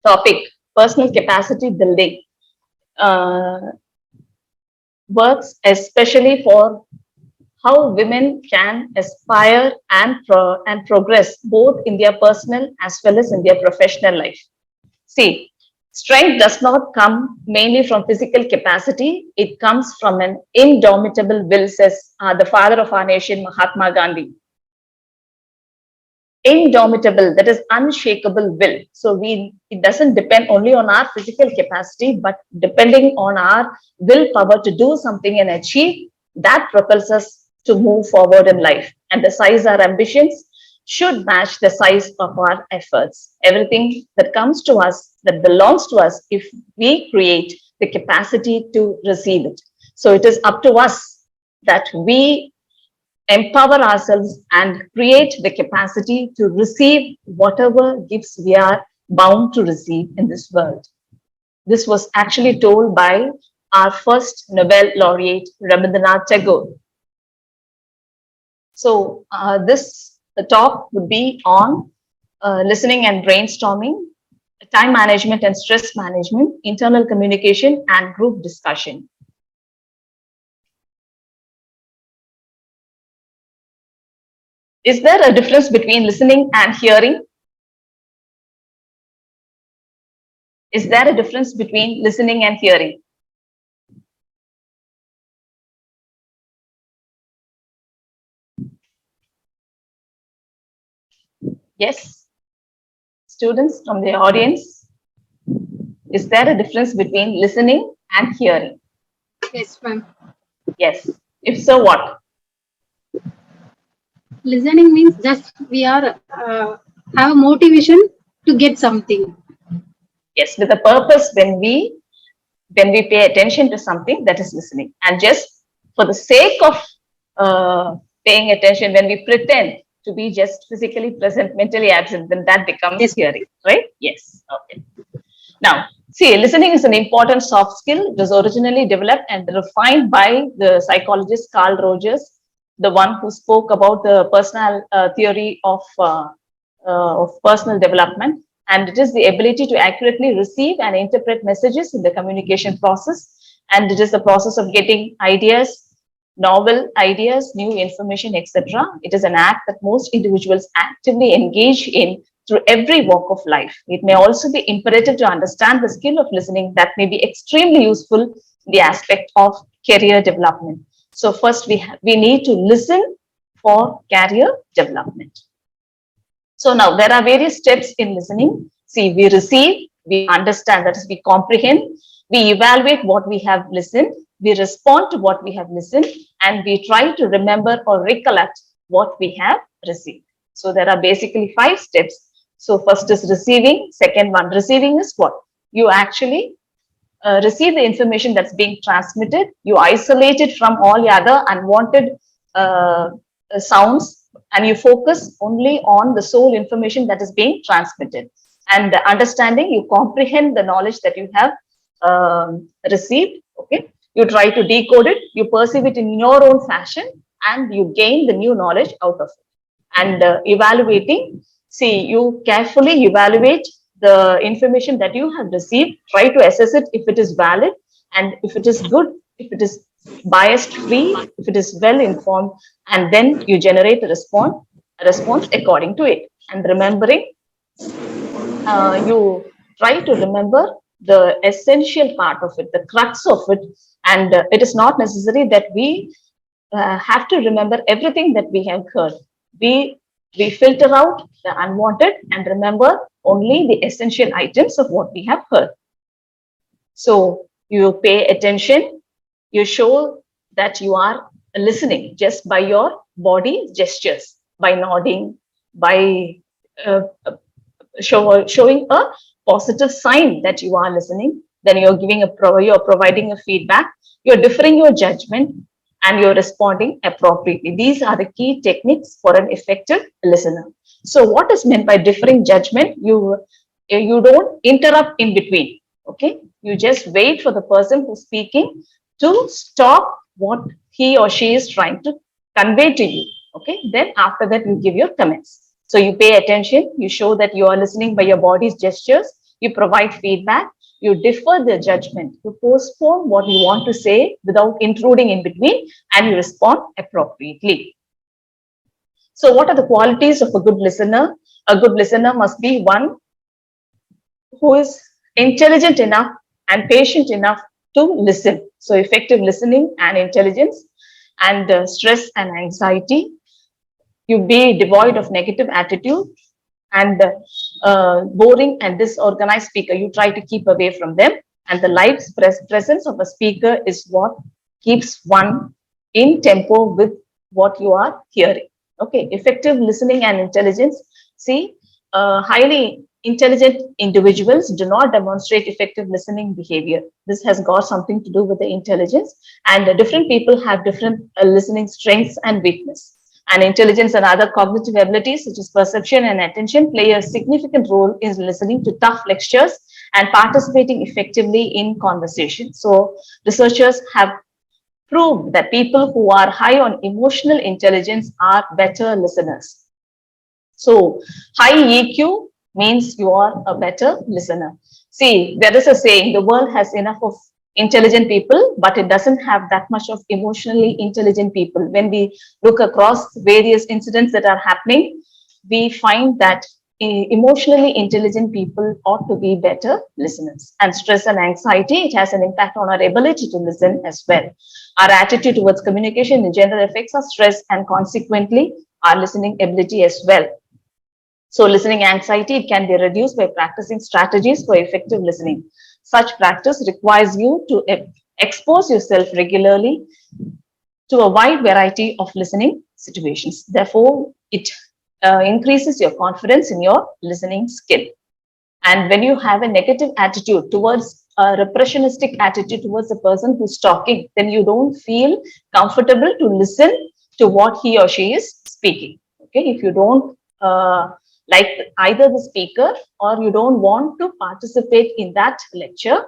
topic, personal capacity building, uh, works especially for how women can aspire and progress both in their personal as well as in their professional life. See, strength does not come mainly from physical capacity. It comes from an indomitable will, says the father of our nation, Mahatma Gandhi. Indomitable, that is unshakable will. So it doesn't depend only on our physical capacity, but depending on our willpower to do something and achieve, that propels us to move forward in life. And the size our ambitions should match the size of our efforts. Everything that comes to us, that belongs to us, if we create the capacity to receive it. So it is up to us that we empower ourselves and create the capacity to receive whatever gifts we are bound to receive in this world. This was actually told by our first Nobel laureate, Rabindranath Tagore. So the talk would be on listening and brainstorming, time management and stress management, internal communication, and group discussion. Is there a difference between listening and hearing? Is there a difference between listening and hearing? Yes, students from the audience, is there a difference between listening and hearing? Yes, ma'am. Yes. If so, what? Listening means just we are have a motivation to get something. Yes, with a purpose. When we pay attention to something, that is listening. And just for the sake of paying attention, when we pretend to be just physically present, mentally absent, then that becomes hearing, right? Yes. Okay. Now, see, listening is an important soft skill. It was originally developed and refined by the psychologist Carl Rogers, the one who spoke about the personal theory of personal development. And it is the ability to accurately receive and interpret messages in the communication process. And it is the process of getting ideas, novel ideas, new information, etc. It is an act that most individuals actively engage in through every walk of life. It may also be imperative to understand the skill of listening that may be extremely useful in the aspect of career development. So first we need to listen for career development. So now there are various steps in listening. See, we receive, we understand, that is, we comprehend, we evaluate what we have listened, we respond to what we have listened, and we try to remember or recollect what we have received. So there are basically 5 steps. So first is receiving. Second one, receiving is what? You actually receive the information that's being transmitted. You isolate it from all the other unwanted sounds, and you focus only on the sole information that is being transmitted. And the understanding, you comprehend the knowledge that you have received. Okay, you try to decode it, you perceive it in your own fashion, and you gain the new knowledge out of it. And evaluating, see, you carefully evaluate the information that you have received, try to assess it if it is valid, and if it is good, if it is biased free, if it is well informed, and then you generate a response according to it. And remembering, you try to remember the essential part of it, the crux of it. And it is not necessary that we have to remember everything that we have heard. We filter out the unwanted and remember only the essential items of what we have heard. So you pay attention, you show that you are listening just by your body gestures, by nodding, by showing a positive sign that you are listening. Then you're you're providing a feedback, you're deferring your judgment, and you're responding appropriately. These are the key techniques for an effective listener. So what is meant by deferring judgment? You don't interrupt in between. Okay, you just wait for the person who's speaking to stop what he or she is trying to convey to you. Okay, then after that you give your comments. So you pay attention, you show that you are listening by your body's gestures, you provide feedback, you defer the judgment, you postpone what you want to say without intruding in between, and you respond appropriately. So, what are the qualities of a good listener? A good listener must be one who is intelligent enough and patient enough to listen. So, effective listening and intelligence and stress and anxiety. You be devoid of negative attitude and boring and disorganized speaker. You try to keep away from them. And the live presence of a speaker is what keeps one in tempo with what you are hearing. Okay, effective listening and intelligence. See, highly intelligent individuals do not demonstrate effective listening behavior. This has got something to do with the intelligence, and different people have different listening strengths and weakness. And intelligence and other cognitive abilities such as perception and attention play a significant role in listening to tough lectures and participating effectively in conversation. So researchers have proved that people who are high on emotional intelligence are better listeners. So high EQ means you are a better listener. See, there is a saying, the world has enough of intelligent people, but it doesn't have that much of emotionally intelligent people. When we look across various incidents that are happening, we find that emotionally intelligent people ought to be better listeners. And stress and anxiety, it has an impact on our ability to listen as well. Our attitude towards communication in general affects our stress and consequently our listening ability as well. So listening anxiety, it can be reduced by practicing strategies for effective listening. Such practice requires you to expose yourself regularly to a wide variety of listening situations. Therefore, it increases your confidence in your listening skill. And when you have a negative attitude towards a repressionistic attitude towards the person who's talking, then you don't feel comfortable to listen to what he or she is speaking. Okay, if you don't like either the speaker or you don't want to participate in that lecture,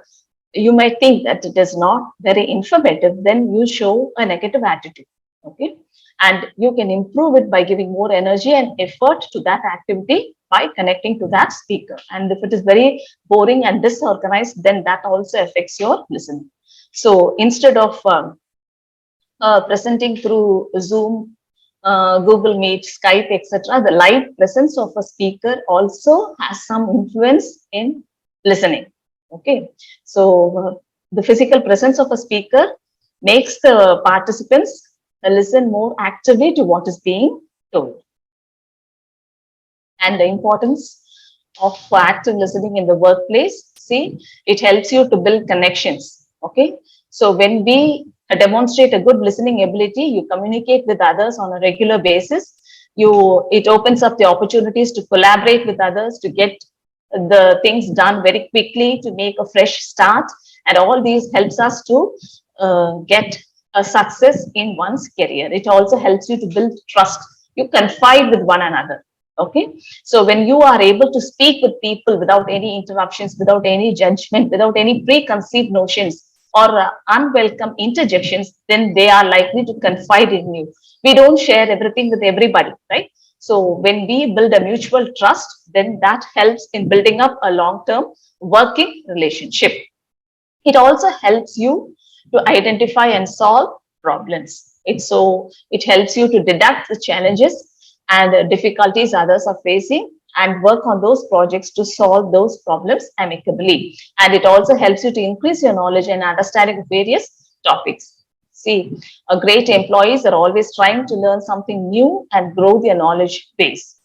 you might think that it is not very informative, then you show a negative attitude. Okay, and you can improve it by giving more energy and effort to that activity by connecting to that speaker. And if it is very boring and disorganized, then that also affects your listening. So instead of presenting through Zoom, Google Meet, Skype, etc., the live presence of a speaker also has some influence in listening. Okay, so the physical presence of a speaker makes the participants listen more actively to what is being told. And the importance of active listening in the workplace, see, it helps you to build connections. Okay, so when we demonstrate a good listening ability, you communicate with others on a regular basis. It opens up the opportunities to collaborate with others, to get the things done very quickly, to make a fresh start, and all these helps us to get a success in one's career. It also helps you to build trust. You confide with one another. Okay, so when you are able to speak with people without any interruptions, without any judgment, without any preconceived notions or unwelcome interjections, then they are likely to confide in you. We don't share everything with everybody, right? So when we build a mutual trust, then that helps in building up a long-term working relationship. It also helps you to identify and solve problems. It helps you to deduct the challenges and difficulties others are facing and work on those projects to solve those problems amicably. And it also helps you to increase your knowledge and understanding of various topics. See, great employees are always trying to learn something new and grow their knowledge base.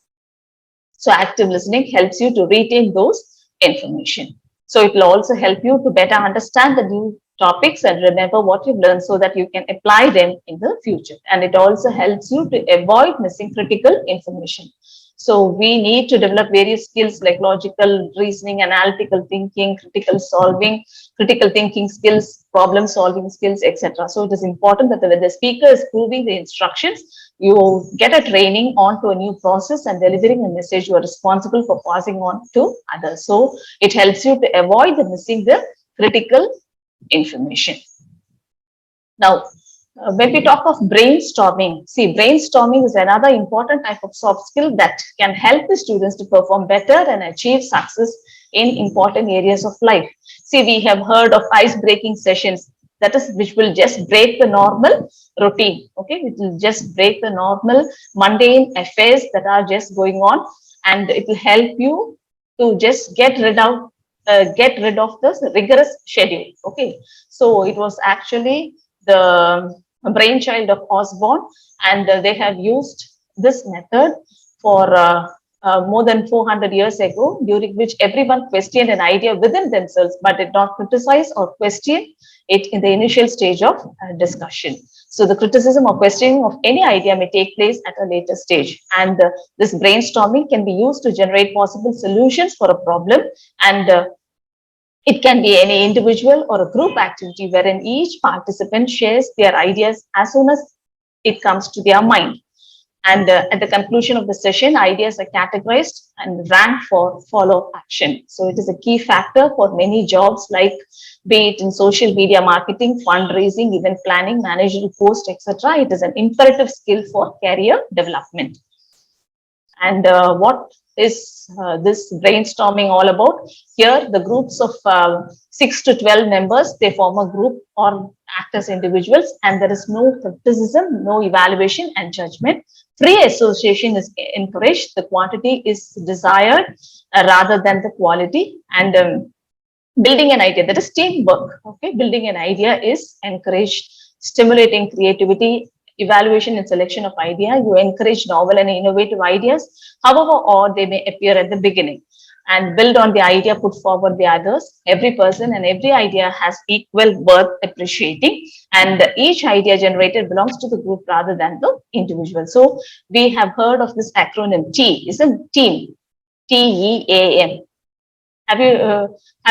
So active listening helps you to retain those information. So it will also help you to better understand the new topics and remember what you've learned so that you can apply them in the future. And it also helps you to avoid missing critical information. So we need to develop various skills like logical reasoning, analytical thinking, critical thinking skills, problem solving skills, etc. So it is important that when the speaker is proving the instructions, you get a training onto a new process and delivering a message you are responsible for passing on to others. So it helps you to avoid missing the critical information. Now, when we talk of brainstorming, see, brainstorming is another important type of soft skill that can help the students to perform better and achieve success in important areas of life. See, we have heard of ice-breaking sessions, that is, which will just break the normal routine. Okay, it will just break the normal mundane affairs that are just going on, and it will help you to just get rid of this rigorous schedule. Okay, so it was actually the brainchild of Osborne, and they have used this method for more than 400 years ago, during which everyone questioned an idea within themselves, but did not criticize or question it in the initial stage of discussion. So the criticism or questioning of any idea may take place at a later stage. And this brainstorming can be used to generate possible solutions for a problem. And it can be any individual or a group activity wherein each participant shares their ideas as soon as it comes to their mind. And at the conclusion of the session, ideas are categorized and ranked for follow action. So it is a key factor for many jobs, like be it in social media marketing, fundraising, event planning, managerial post, etc. It is an imperative skill for career development. And what is this brainstorming all about? Here, the groups of 6 to 12 members, they form a group or act as individuals, and there is no criticism, no evaluation and judgment. Free association is encouraged. The quantity is desired rather than the quality. And building an idea, that is teamwork. Okay, building an idea is encouraged, stimulating creativity, evaluation and selection of idea. You encourage novel and innovative ideas, however odd they may appear at the beginning, and build on the idea put forward by others. Every person and every idea has equal worth appreciating, and each idea generated belongs to the group rather than the individual. So we have heard of this acronym T, isn't team, TEAM. Have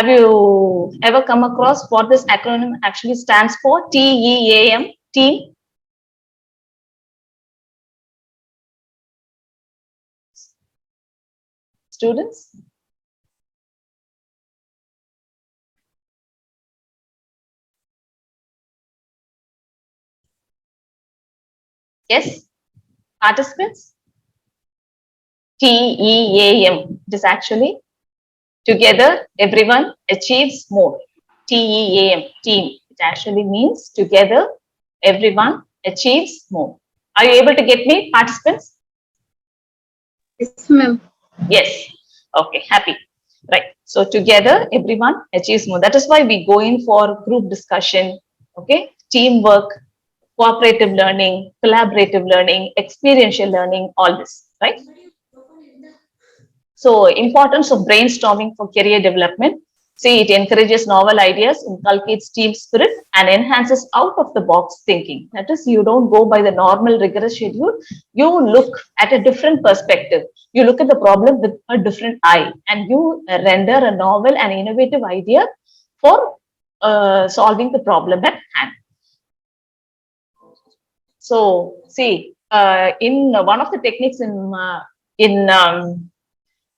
you ever come across what this acronym actually stands for? TEAM, team. Students? Yes, participants? TEAM. It is actually together everyone achieves more. TEAM, team. It actually means together everyone achieves more. Are you able to get me, participants? Yes, ma'am. Yes. Okay, happy. Right. So together everyone achieves more. That is why we go in for group discussion, okay, teamwork, cooperative learning, collaborative learning, experiential learning, all this, right? So importance of brainstorming for career development. See, it encourages novel ideas, inculcates team spirit, and enhances out of the box thinking. That is, you don't go by the normal rigorous schedule. You look at a different perspective. You look at the problem with a different eye, and you render a novel and innovative idea for solving the problem at hand. So, see, in one of the techniques in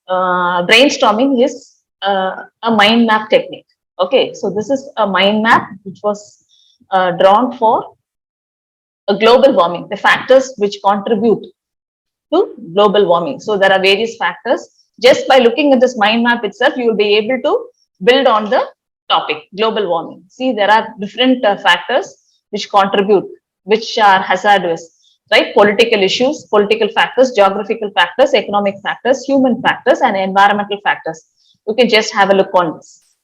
brainstorming is a mind map technique. Okay, so this is a mind map which was drawn for a global warming, the factors which contribute to global warming. So there are various factors. Just by looking at this mind map itself, you will be able to build on the topic, global warming. See, there are different factors which contribute, which are hazardous, right? Political issues, political factors, geographical factors, economic factors, human factors, and environmental factors. You can just have a look on this.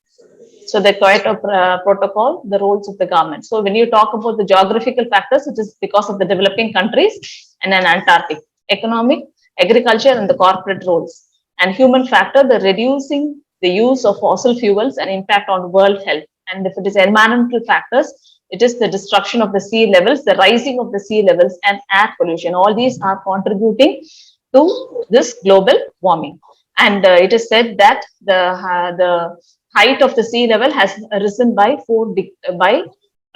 So the Kyoto Protocol, the roles of the government. So when you talk about the geographical factors, it is because of the developing countries and an Antarctic. Economic, agriculture, and the corporate roles. And human factor, the reducing the use of fossil fuels and impact on world health. And if it is environmental factors, it is the destruction of the sea levels, the rising of the sea levels, and air pollution. All these are contributing to this global warming. And it is said that the height of the sea level has risen by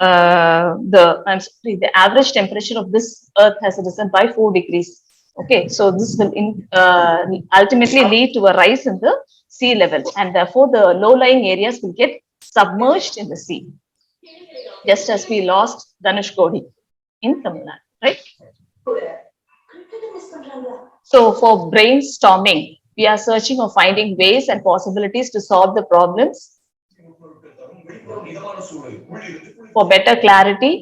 the average temperature of this earth has risen by 4 degrees. Okay, so this will ultimately lead to a rise in the sea level, and therefore the low-lying areas will get submerged in the sea, just as we lost Dhanushkodi in Tamil Nadu, right? So for brainstorming, We are searching or finding ways and possibilities to solve the problems for better clarity,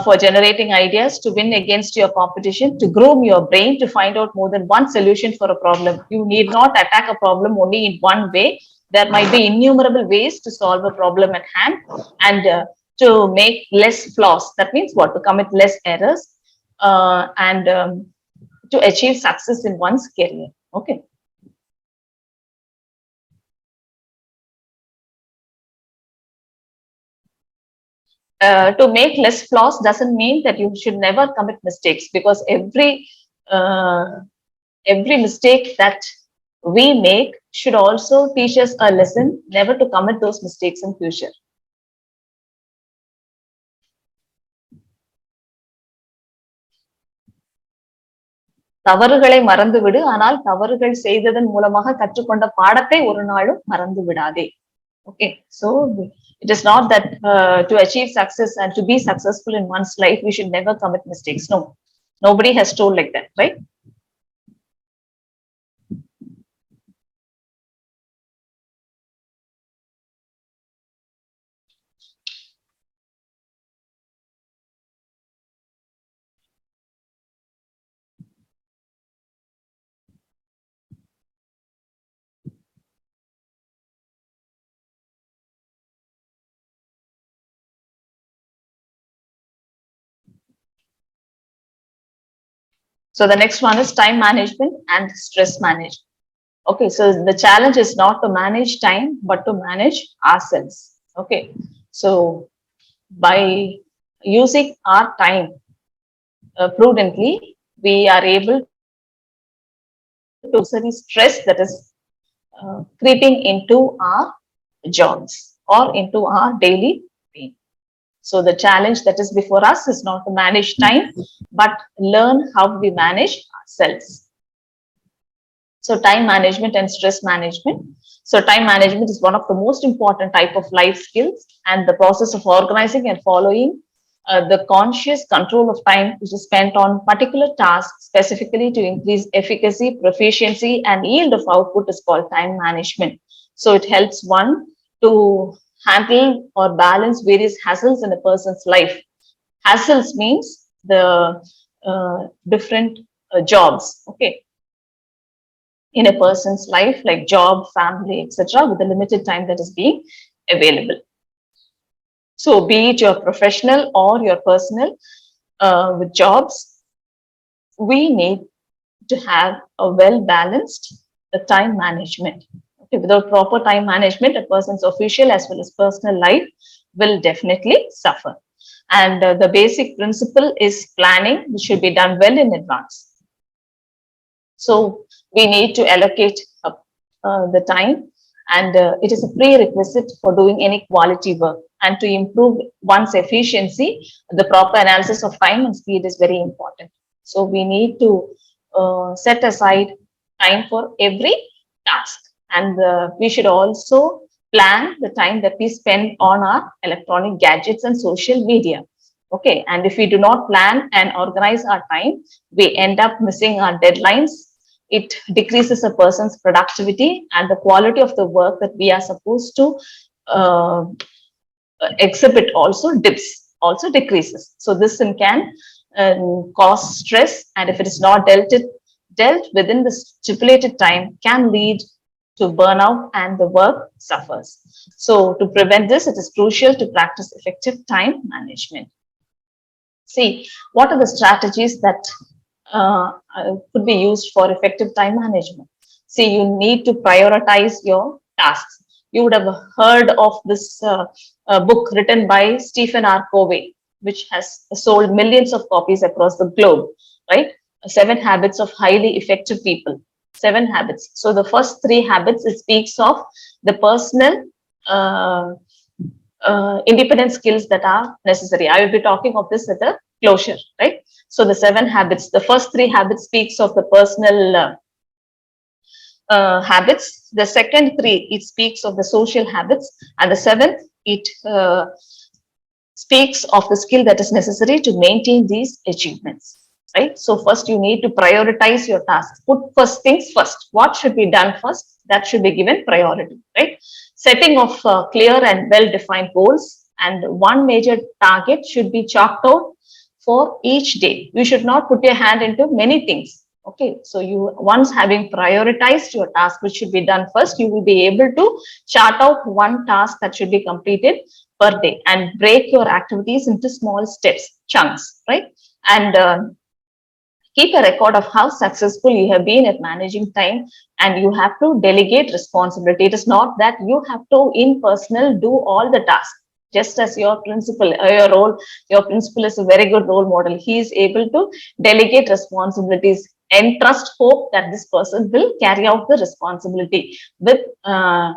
for generating ideas, to win against your competition, to groom your brain to find out more than one solution for a problem. You need not attack a problem only in one way. There might be innumerable ways to solve a problem at hand, and to make less flaws. That means what? To commit less errors, and to achieve success in one's career. Okay. To make less flaws doesn't mean that you should never commit mistakes, because uh, every mistake that we make should also teach us a lesson never to commit those mistakes in future. தவறுகளை மறந்து விடு, ஆனால் தவறுகள் செய்ததன் மூலமாக கற்றுக்கொண்ட பாடத்தை ஒரு நாளும் மறந்து விடாதே. Okay, so it is not that to achieve success and to be successful in one's life, we should never commit mistakes. No, nobody has told like that, right? So the next one is time management and stress management. Okay, so the challenge is not to manage time, but to manage ourselves. Okay, so by using our time prudently, we are able to see stress that is creeping into our jobs or into our daily routine. So the challenge that is before us is not to manage time, but learn how we manage ourselves. So time management and stress management. So time management is one of the most important type of life skills, and the process of organizing and following the conscious control of time which is spent on particular tasks specifically to increase efficacy, proficiency, and yield of output is called time management. So it helps one to handle or balance various hassles in a person's life. Hassles means the different jobs. Okay, in a person's life, like job, family, etc., with the limited time that is being available. So, be it your professional or your personal, with jobs, we need to have a well balanced time management. Okay, without proper time management, a person's official as well as personal life will definitely suffer. And the basic principle is planning, which should be done well in advance. So we need to allocate the time, and it is a prerequisite for doing any quality work. And to improve one's efficiency, the proper analysis of time and speed is very important. So we need to set aside time for every task, and we should also plan the time that we spend on our electronic gadgets and social media. Okay, and if we do not plan and organize our time, we end up missing our deadlines. It decreases a person's productivity, and the quality of the work that we are supposed to uh, exhibit also dips, also decreases. So this can cause stress, and if it is not dealt within the stipulated time, can lead to burnout and the work suffers. So to prevent this, it is crucial to practice effective time management. See, what are the strategies that could be used for effective time management? See, you need to prioritize your tasks. You would have heard of this book written by Stephen R. Covey, which has sold millions of copies across the globe, right? 7 Habits of Highly Effective People. 7 habits. So the first 3 habits, it speaks of the personal independent skills that are necessary. I will be talking of this at the closure, right? So the 7 habits, the first 3 habits speaks of the personal habits. The second 3, it speaks of the social habits, and the 7th, it speaks of the skill that is necessary to maintain these achievements. right? So first you need to prioritize your tasks. Put first things first. What should be done first? That should be given priority, right? Setting of clear and well-defined goals, and one major target should be chalked out for each day. You should not put your hand into many things. Okay, so you once having prioritized your task, which should be done first, you will be able to chart out one task that should be completed per day and break your activities into small steps, chunks, right? And keep a record of how successful you have been at managing time, and you have to delegate responsibility. It is not that you have to in personal do all the tasks. Just as your principal, your principal is a very good role model. He is able to delegate responsibilities and trust hope that this person will carry out the responsibility with uh,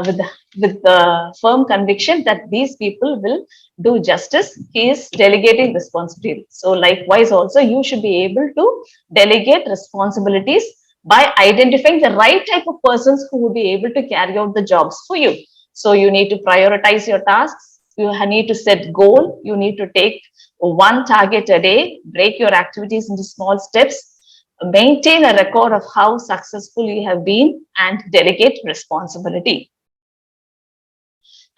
with with the firm conviction that these people will do justice. He is delegating responsibility. So likewise also you should be able to delegate responsibilities by identifying the right type of persons who will be able to carry out the jobs for you. So you need to prioritize your tasks. You need to set goal. You need to take one target a day, break your activities into small steps, maintain a record of how successful you have been, and delegate responsibility.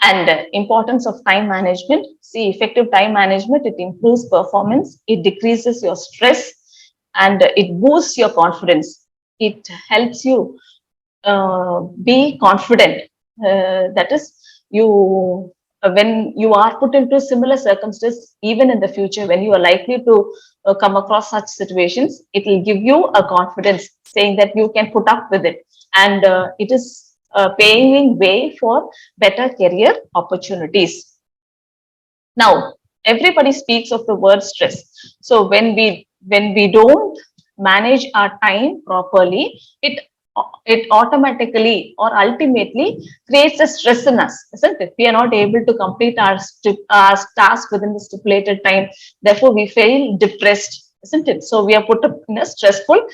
And importance of time management. See, effective time management, it improves performance, it decreases your stress, and it boosts your confidence. It helps you be confident. That is, you when you are put into similar circumstances, even in the future, when you are likely to come across such situations, it will give you a confidence, saying that you can put up with it, and it is paving way for better career opportunities. Now, everybody speaks of the word stress. So when we don't manage our time properly, it automatically or ultimately creates a stress in us, isn't it? We are not able to complete our task within the stipulated time. Therefore, we feel depressed, isn't it? So we are put up in a stressful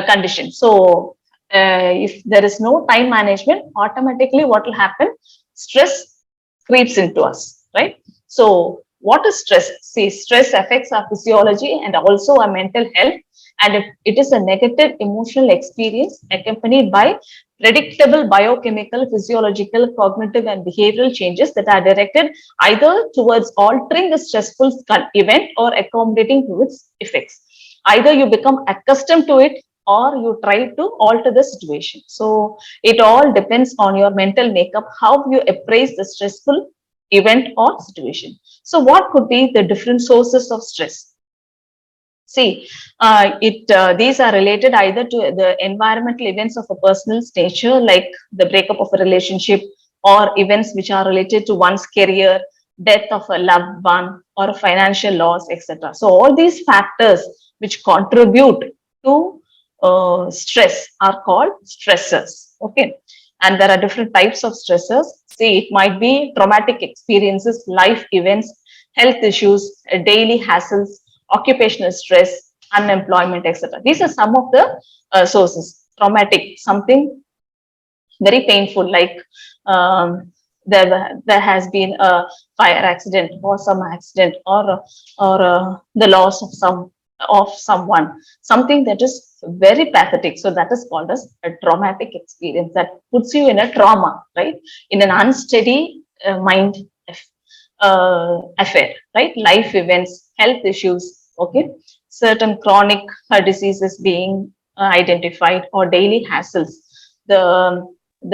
condition. So if there is no time management, automatically what will happen? Stress creeps into us, right? So what is stress? See, stress affects our physiology and also our mental health, and it is a negative emotional experience accompanied by predictable biochemical, physiological, cognitive, and behavioral changes that are directed either towards altering the stressful event or accommodating to its effects. Either you become accustomed to it or you try to alter the situation. So it all depends on your mental makeup, how you appraise the stressful event or situation. So what could be the different sources of stress? See, these are related either to the environmental events of a personal nature, like the breakup of a relationship, or events which are related to one's career, death of a loved one, or a financial loss, etc. So all these factors which contribute to stress are called stressors. Okay, and there are different types of stressors. See, it might be traumatic experiences, life events, health issues, daily hassles, occupational stress, unemployment, etc. These are some of the sources. Traumatic, something very painful, like there has been a fire accident or some accident, or the loss of someone, something that is very pathetic. So that is called as a traumatic experience that puts you in a trauma, right? In an unsteady mind affair, right? Life events, health issues, okay, certain chronic diseases being identified, or daily hassles, the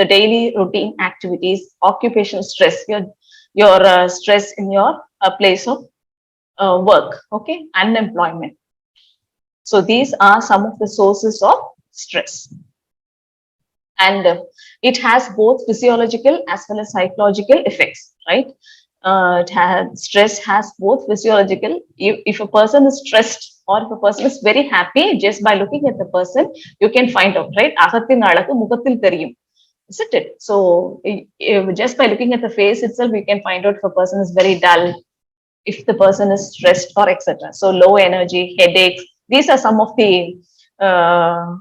daily routine activities, occupational stress, your stress in your place of work, okay, unemployment. So these are some of the sources of stress, and it has both physiological as well as psychological effects, right? Stress has both physiological. If a person is stressed or if a person is very happy, just by looking at the person, you can find out, right? Agathin alaku mukathil theriyum, isn't it? So just by looking at the face itself, you can find out if a person is very dull, if the person is stressed, or etc. So low energy, headaches, these are some of the uh,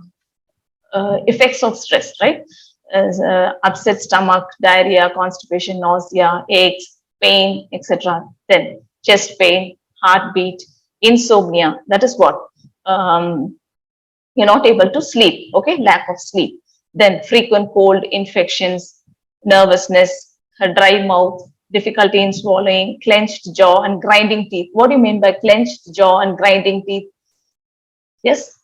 effects of stress, right? Upset stomach, diarrhea, constipation, nausea, aches, pain, etc. Then chest pain, heartbeat, Insomnia, that is what? You're not able to sleep, okay? Lack of sleep. Then frequent cold, infections, nervousness, a dry mouth, difficulty in swallowing, clenched jaw and grinding teeth. What do you mean by clenched jaw and grinding teeth? Yes?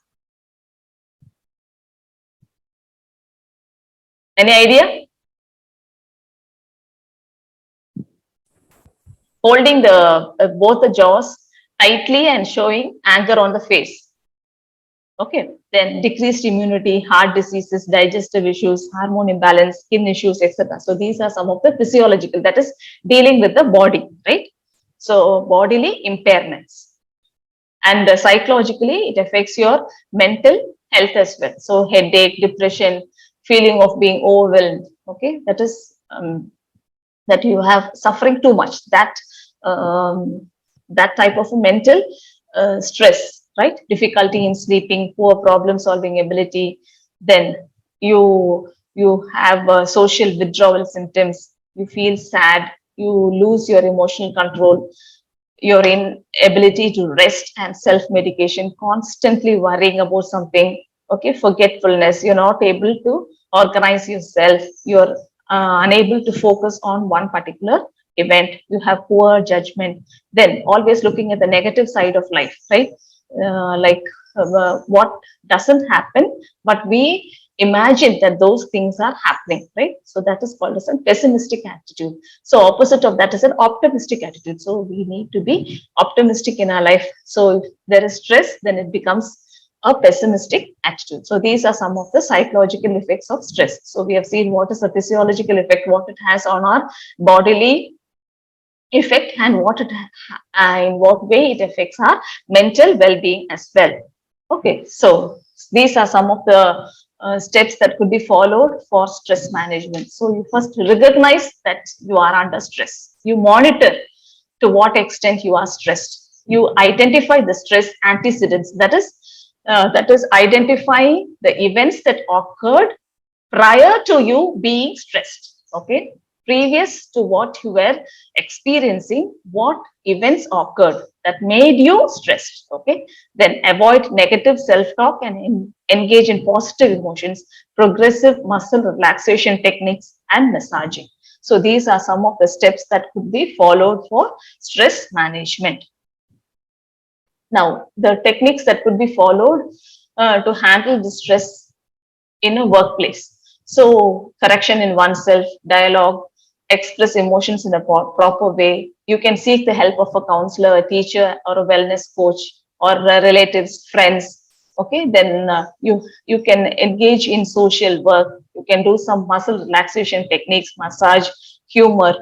Any idea? Holding the both the jaws tightly and showing anger on the face. Okay, then decreased immunity, heart diseases, digestive issues, hormone imbalance, skin issues, etc. So these are some of the physiological, that is dealing with the body, right? So bodily impairments. And psychologically, it affects your mental health as well. So headache, depression, feeling of being overwhelmed. Okay, that is that you have suffering too much. Um, that type of mental stress, right? Difficulty in sleeping, poor problem solving ability. Then you have social withdrawal symptoms. You feel sad. You lose your emotional control, your inability to rest and self-medication, constantly worrying about something, okay, forgetfulness, you're not able to organize yourself, you're unable to focus on one particular event, you have poor judgment, then always looking at the negative side of life, right? Like what doesn't happen, but we imagine that those things are happening, right? So that is called as a pessimistic attitude. So opposite of that is an optimistic attitude. So we need to be optimistic in our life. So if there is stress, then it becomes a pessimistic attitude. So these are some of the psychological effects of stress. So we have seen what is the physiological effect, what it has on our bodily effect, and what it in what way it affects our mental well-being as well. Okay, so these are some of the steps that could be followed for stress management. So you first recognize that you are under stress. You monitor to what extent you are stressed. You identify the stress antecedents. That is identifying the events that occurred prior to you being stressed. Okay, previous to what you were experiencing, what events occurred that made you stressed. Okay, then avoid negative self-talk and engage in positive emotions, progressive muscle relaxation techniques, and massaging. So these are some of the steps that could be followed for stress management. Now, the techniques that could be followed to handle the stress in a workplace. So, correction in oneself, dialogue, express emotions in a proper way. You can seek the help of a counselor, a teacher, or a wellness coach, or relatives, friends. Okay, then you can engage in social work. You can do some muscle relaxation techniques, massage, humor.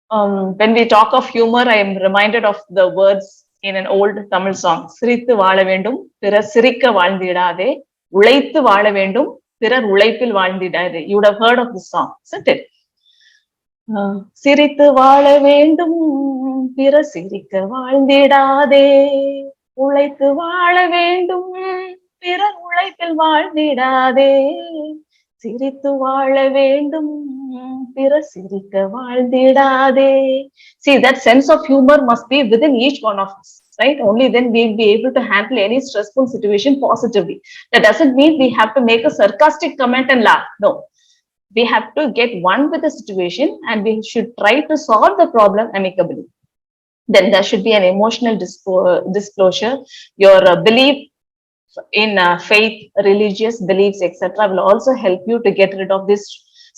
When we talk of humor, I am reminded of the words in an old Tamil song. சிரித்து வாழ வேண்டும், பிறர் சிரிக்க வாழ்ந்திடாதே, உழைத்து வாழ வேண்டும், பிறர் உழைப்பில் வாழ்ந்திடாதே. You would have heard of this song, isn't it? சிரித்து வாழ வேண்டும், பிறர் சிரிக்க வாழ்ந்திடாதே, உழைத்து வாழ வேண்டும், பிறர் உழைப்பில் வாழ்ந்திடாதே, சிரித்து வாழ வேண்டும், பிறர் சிரிக்க வாழ்ந்திடாதே. See, that sense of humor must be within each one of us, right? Only then we'll be able to handle any stressful situation positively. That doesn't mean we have to make a sarcastic comment and laugh. No, we have to get one with the situation and we should try to solve the problem amicably. Then there should be an emotional disclosure. Your belief in faith, religious beliefs, etc., will also help you to get rid of these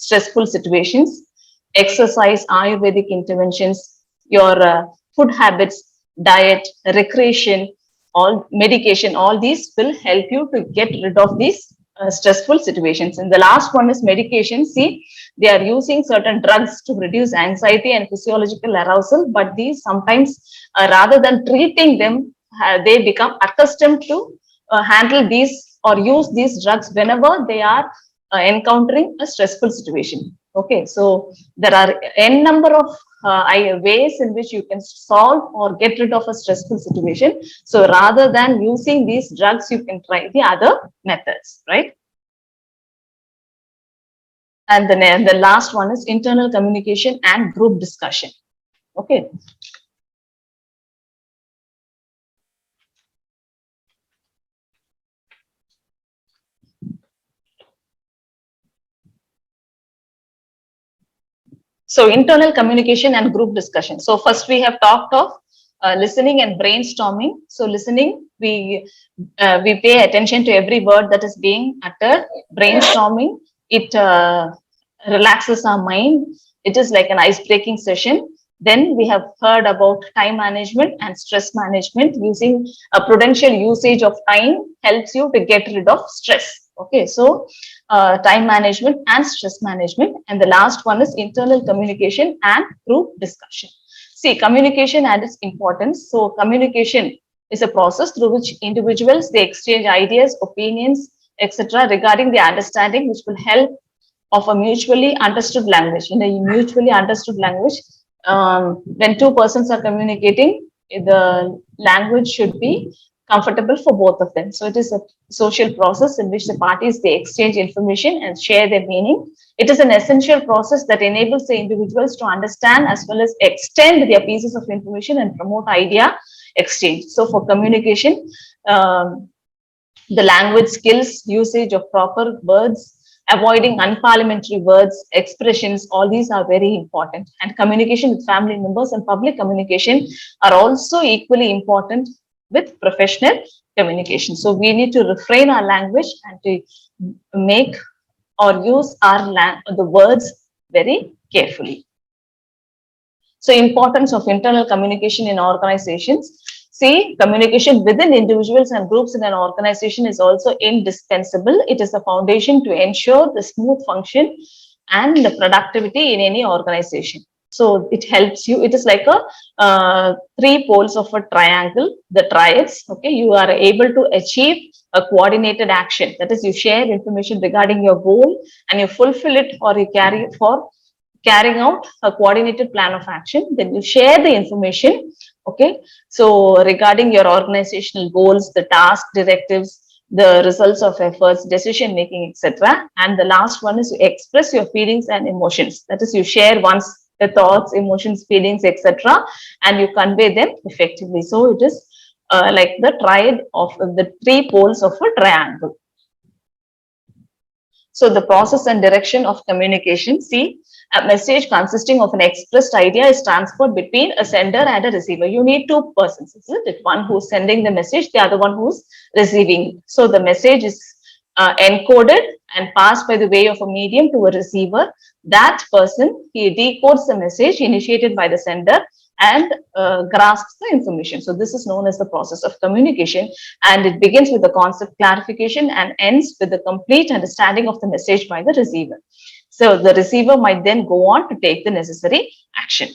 stressful situations. Exercise, Ayurvedic interventions, your food habits, diet, recreation, all medication, all these will help you to get rid of these stressful situations. And the last one is medication. See, they are using certain drugs to reduce anxiety and physiological arousal, but these sometimes, rather than treating them, they become accustomed to handle these or use these drugs whenever they are encountering a stressful situation. Okay, so there are n number of ways in which you can solve or get rid of a stressful situation. So rather than using these drugs, you can try the other methods, right? And then the last one is internal communication and group discussion. Okay, So internal communication and group discussion. So first we have talked of listening and brainstorming. So listening, we pay attention to every word that is being uttered. Brainstorming, it relaxes our mind. It is like an ice-breaking session. Then we have heard about time management and stress management. Using a prudential usage of time helps you to get rid of stress. Okay, so time management and stress management. And the last one is internal communication and group discussion. See, communication and its importance. So communication is a process through which individuals, they exchange ideas, opinions, etc. regarding the understanding, which will help of a mutually understood language. In a mutually understood language, when two persons are communicating, the language should be comfortable for both of them. So it is a social process in which the parties, they exchange information and share their meaning. It is an essential process that enables the individuals to understand as well as extend their pieces of information and promote idea exchange. So for communication, the language skills, usage of proper words, avoiding unparliamentary words, expressions, all these are very important. And communication with family members and public communication are also equally important with professional communication. So we need to refrain our language and to make or use the words very carefully. So importance of internal communication in organizations. See, communication within individuals and groups in an organization is also indispensable. It is a foundation to ensure the smooth function and the productivity in any organization. So it helps you. It is like a three poles of a triangle, the triads. Okay, you are able to achieve a coordinated action. That is, you share information regarding your goal and you fulfill it or you carry it for carrying out a coordinated plan of action. Then you share the information. Okay, so regarding your organizational goals, the task directives, the results of efforts, decision making, etc. And the last one is you express your feelings and emotions. That is, you share once the thoughts, emotions, feelings, etc. and you convey them effectively. So it is like the triad of the three poles of a triangle. So the process and direction of communication. See, a message consisting of an expressed idea is transferred between a sender and a receiver. You need two persons, isn't it? One who's sending the message, the other one who's receiving. So the message is encoded and passed by the way of a medium to a receiver. That person, he decodes the message initiated by the sender and grasps the information. So this is known as the process of communication, and it begins with the concept clarification and ends with the complete understanding of the message by the receiver. So the receiver might then go on to take the necessary action.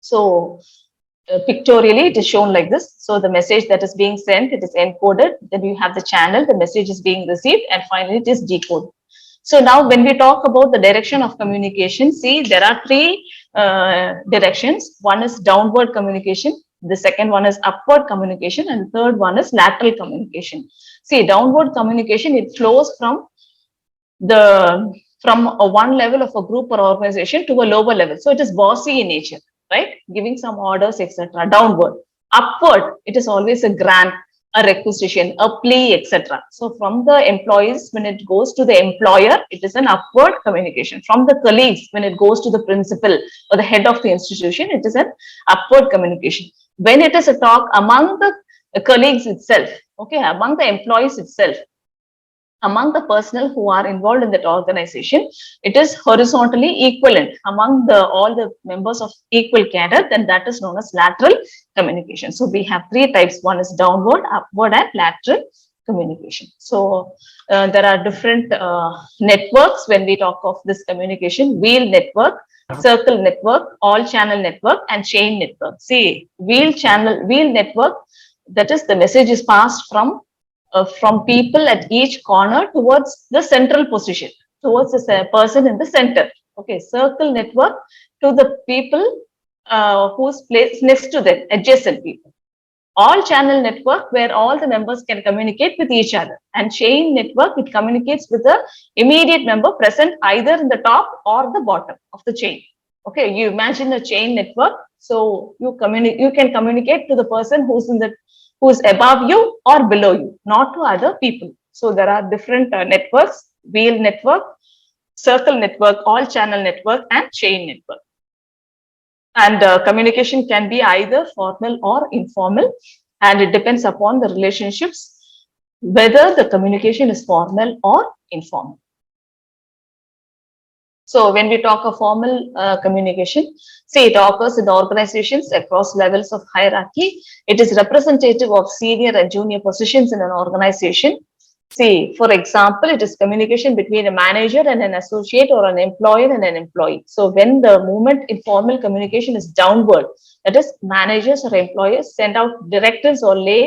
So pictorially, it is shown like this. So the message that is being sent, it is encoded. Then you have the channel, the message is being received, and finally it is decoded. So now when we talk about the direction of communication, see, there are three directions. One is downward communication. The second one is upward communication, and the third one is lateral communication. See, downward communication, it flows from one level of a group or organization to a lower level. So it is bossy in nature, right? Giving some orders, etc. Downward. Upward, it is always a grant, a requisition, a plea, etc. So from the employees, when it goes to the employer, it is an upward communication. From the colleagues, when it goes to the principal or the head of the institution, it is an upward communication. When it is a talk among the colleagues itself, okay, among the employees itself, among the personnel who are involved in that organization, it is horizontally equivalent among all the members of equal cadre, then that is known as lateral communication. So we have three types. One is downward, upward, and lateral communication. So there are different networks when we talk of this communication: wheel network, circle network, all channel network, and chain network. See, wheel network, that is, the message is passed from people at each corner towards the central position, towards the person in the center. Okay, circle network to the people whose place next to them, adjacent people. All channel network, where all the members can communicate with each other. And chain network, it communicates with the immediate member present either in the top or the bottom of the chain. Okay, you imagine a chain network. So you can communicate to the person who's above you or below you, not to other people. So there are different networks: wheel network, circle network, all channel network, and chain network. And communication can be either formal or informal, and it depends upon the relationships whether the communication is formal or informal. So when we talk of formal communication, see, it occurs in organizations across levels of hierarchy. It is representative of senior and junior positions in an organization. See, for example, it is communication between a manager and an associate, or an employer and an employee. So when the movement in formal communication is downward, that is, managers or employers send out directives or lay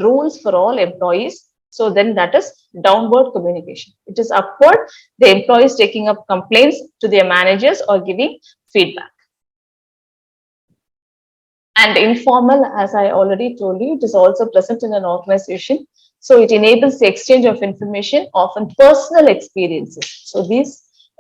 rules for all employees. So then that is downward communication. It is upward, the employees taking up complaints to their managers or giving feedback. And informal, as I already told you, it is also present in an organization. So it enables the exchange of information, often personal experiences. So these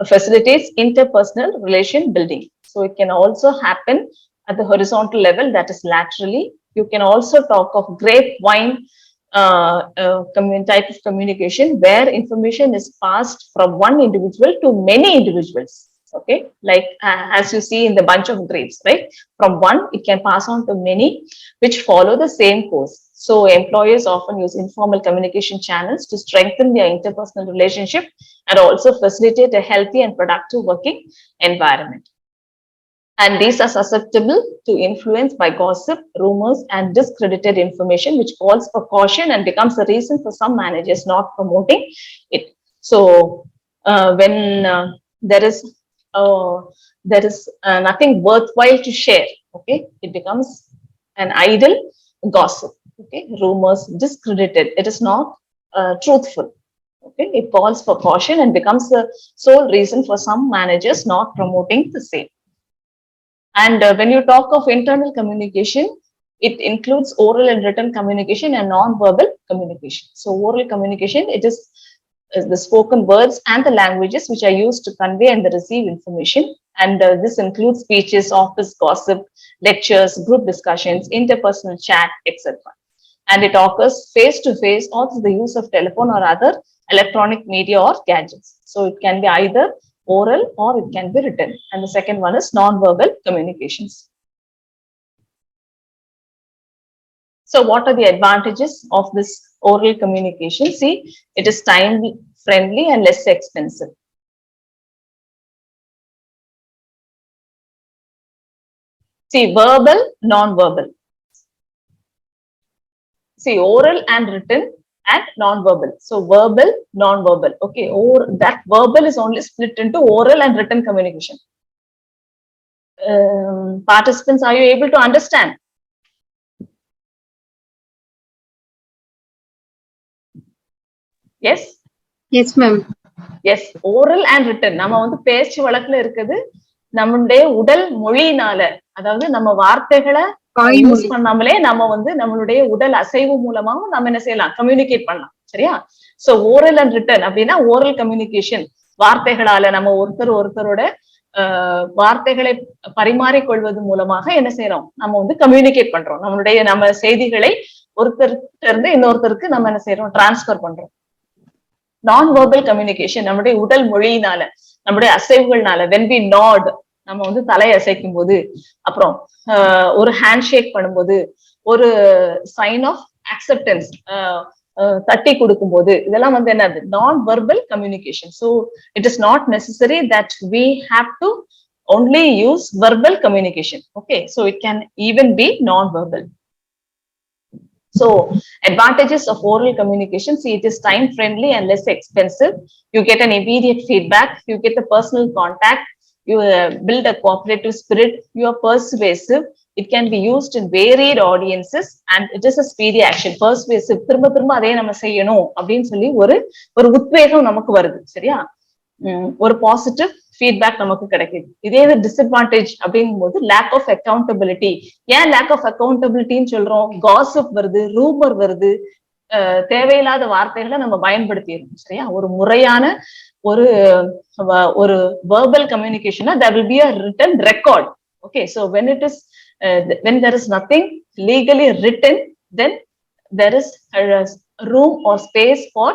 facilitates interpersonal relation building. So it can also happen at the horizontal level, that is laterally. You can also talk of grapevine type of communication, where information is passed from one individual to many individuals. Okay, like as you see in the bunch of grapes, right? From one, it can pass on to many, which follow the same course. So employers often use informal communication channels to strengthen their interpersonal relationship and also facilitate a healthy and productive working environment. And these are susceptible to influence by gossip, rumors, and discredited information, which calls for caution and becomes a reason for some managers not promoting it. So when there is nothing worthwhile to share, okay, it becomes an idle gossip. Okay, rumors, discredited. It is not truthful. Okay, it calls for caution and becomes the sole reason for some managers not promoting the same. And when you talk of internal communication, it includes oral and written communication and non-verbal communication. So oral communication, it is the spoken words and the languages which are used to convey and receive information. And this includes speeches, office gossip, lectures, group discussions, interpersonal chat, etc. And it occurs face-to-face or through the use of telephone or other electronic media or gadgets. So it can be either oral or it can be written. And the second one is non-verbal communications. So what are the advantages of this oral communication? See, it is time friendly and less expensive. See, verbal, non-verbal. See, oral and written and non-verbal. So verbal, non-verbal. Okay, or that verbal is only split into oral and written communication. Participants, are you able to understand? Yes? Yes, ma'am. Yes, oral and written. நம்ம வந்து பேச்சு வழக்குல இருக்குது நம்மளுடைய உடல் மொழியினால, அதாவது நம்ம வார்த்தைகளை யூஸ் பண்ணாமலே நம்ம வந்து நம்மளுடைய உடல் அசைவு மூலமாவும் நம்ம என்ன செய்யலாம், கம்யூனிகேட் பண்ணலாம். சரியா? சோ ஓரல் அண்ட் ரிட்டன் அப்படின்னா ஓரல் கம்யூனிகேஷன், வார்த்தைகளால நம்ம ஒருத்தரோட வார்த்தைகளை பரிமாறிக்கொள்வது மூலமாக என்ன செய்யறோம், நம்ம வந்து கம்யூனிகேட் பண்றோம். நம்ம செய்திகளை ஒருத்தருக்கு இருந்து இன்னொருத்தருக்கு நம்ம என்ன செய்யறோம், டிரான்ஸ்பர் பண்றோம். நான்-வெர்பல் கம்யூனிகேஷன் நம்முடைய உடல் மொழியினால, நம்முடைய அசைவுகள்னால, when we nod, நம்ம வந்து தலை அசைக்கும் போது, அப்புறம் ஒரு ஹேண்ட் ஷேக் பண்ணும்போது, ஒரு சைன் ஆஃப் அக்செப்டன்ஸ் தட்டி கொடுக்கும் போது, இதெல்லாம் வந்து என்னது, non verbal communication. So it is not necessary that we have to only use verbal communication. Okay, so it can even be non-verbal. So advantages of oral communication, see, it is time friendly and less expensive. You get an immediate feedback, you get the personal contact, you build a cooperative spirit, you are persuasive. It can be used in varied audiences and it is a speedy action. Persuasive, திரும்ப திரும்ப அதே நம்ம செய்யணும் அப்படின்னு சொல்லி ஒரு உத்வேகம் நமக்கு வருது. சரியா? ஒரு பாசிட்டிவ் ஃபீட்பேக் நமக்கு கிடைக்குது. இதே டிஸ்அட்வான்டேஜ் அப்படிங்கும் போது லேக் ஆஃப் அக்கௌண்டபிலிட்டி. ஏன் லேக் ஆஃப் அக்கௌண்டபிலிட்டின்னு சொல்றோம்? காசிப் வருது, ரூமர் வருது, தேவையில்லாத வார்த்தைகளை நம்ம பயன்படுத்திடுறோம். சரியா? ஒரு முறையான ஒரு verbal கம்யூனிகேஷனா there will be a written record. Okay, so when there is nothing legally written, then there is room or space for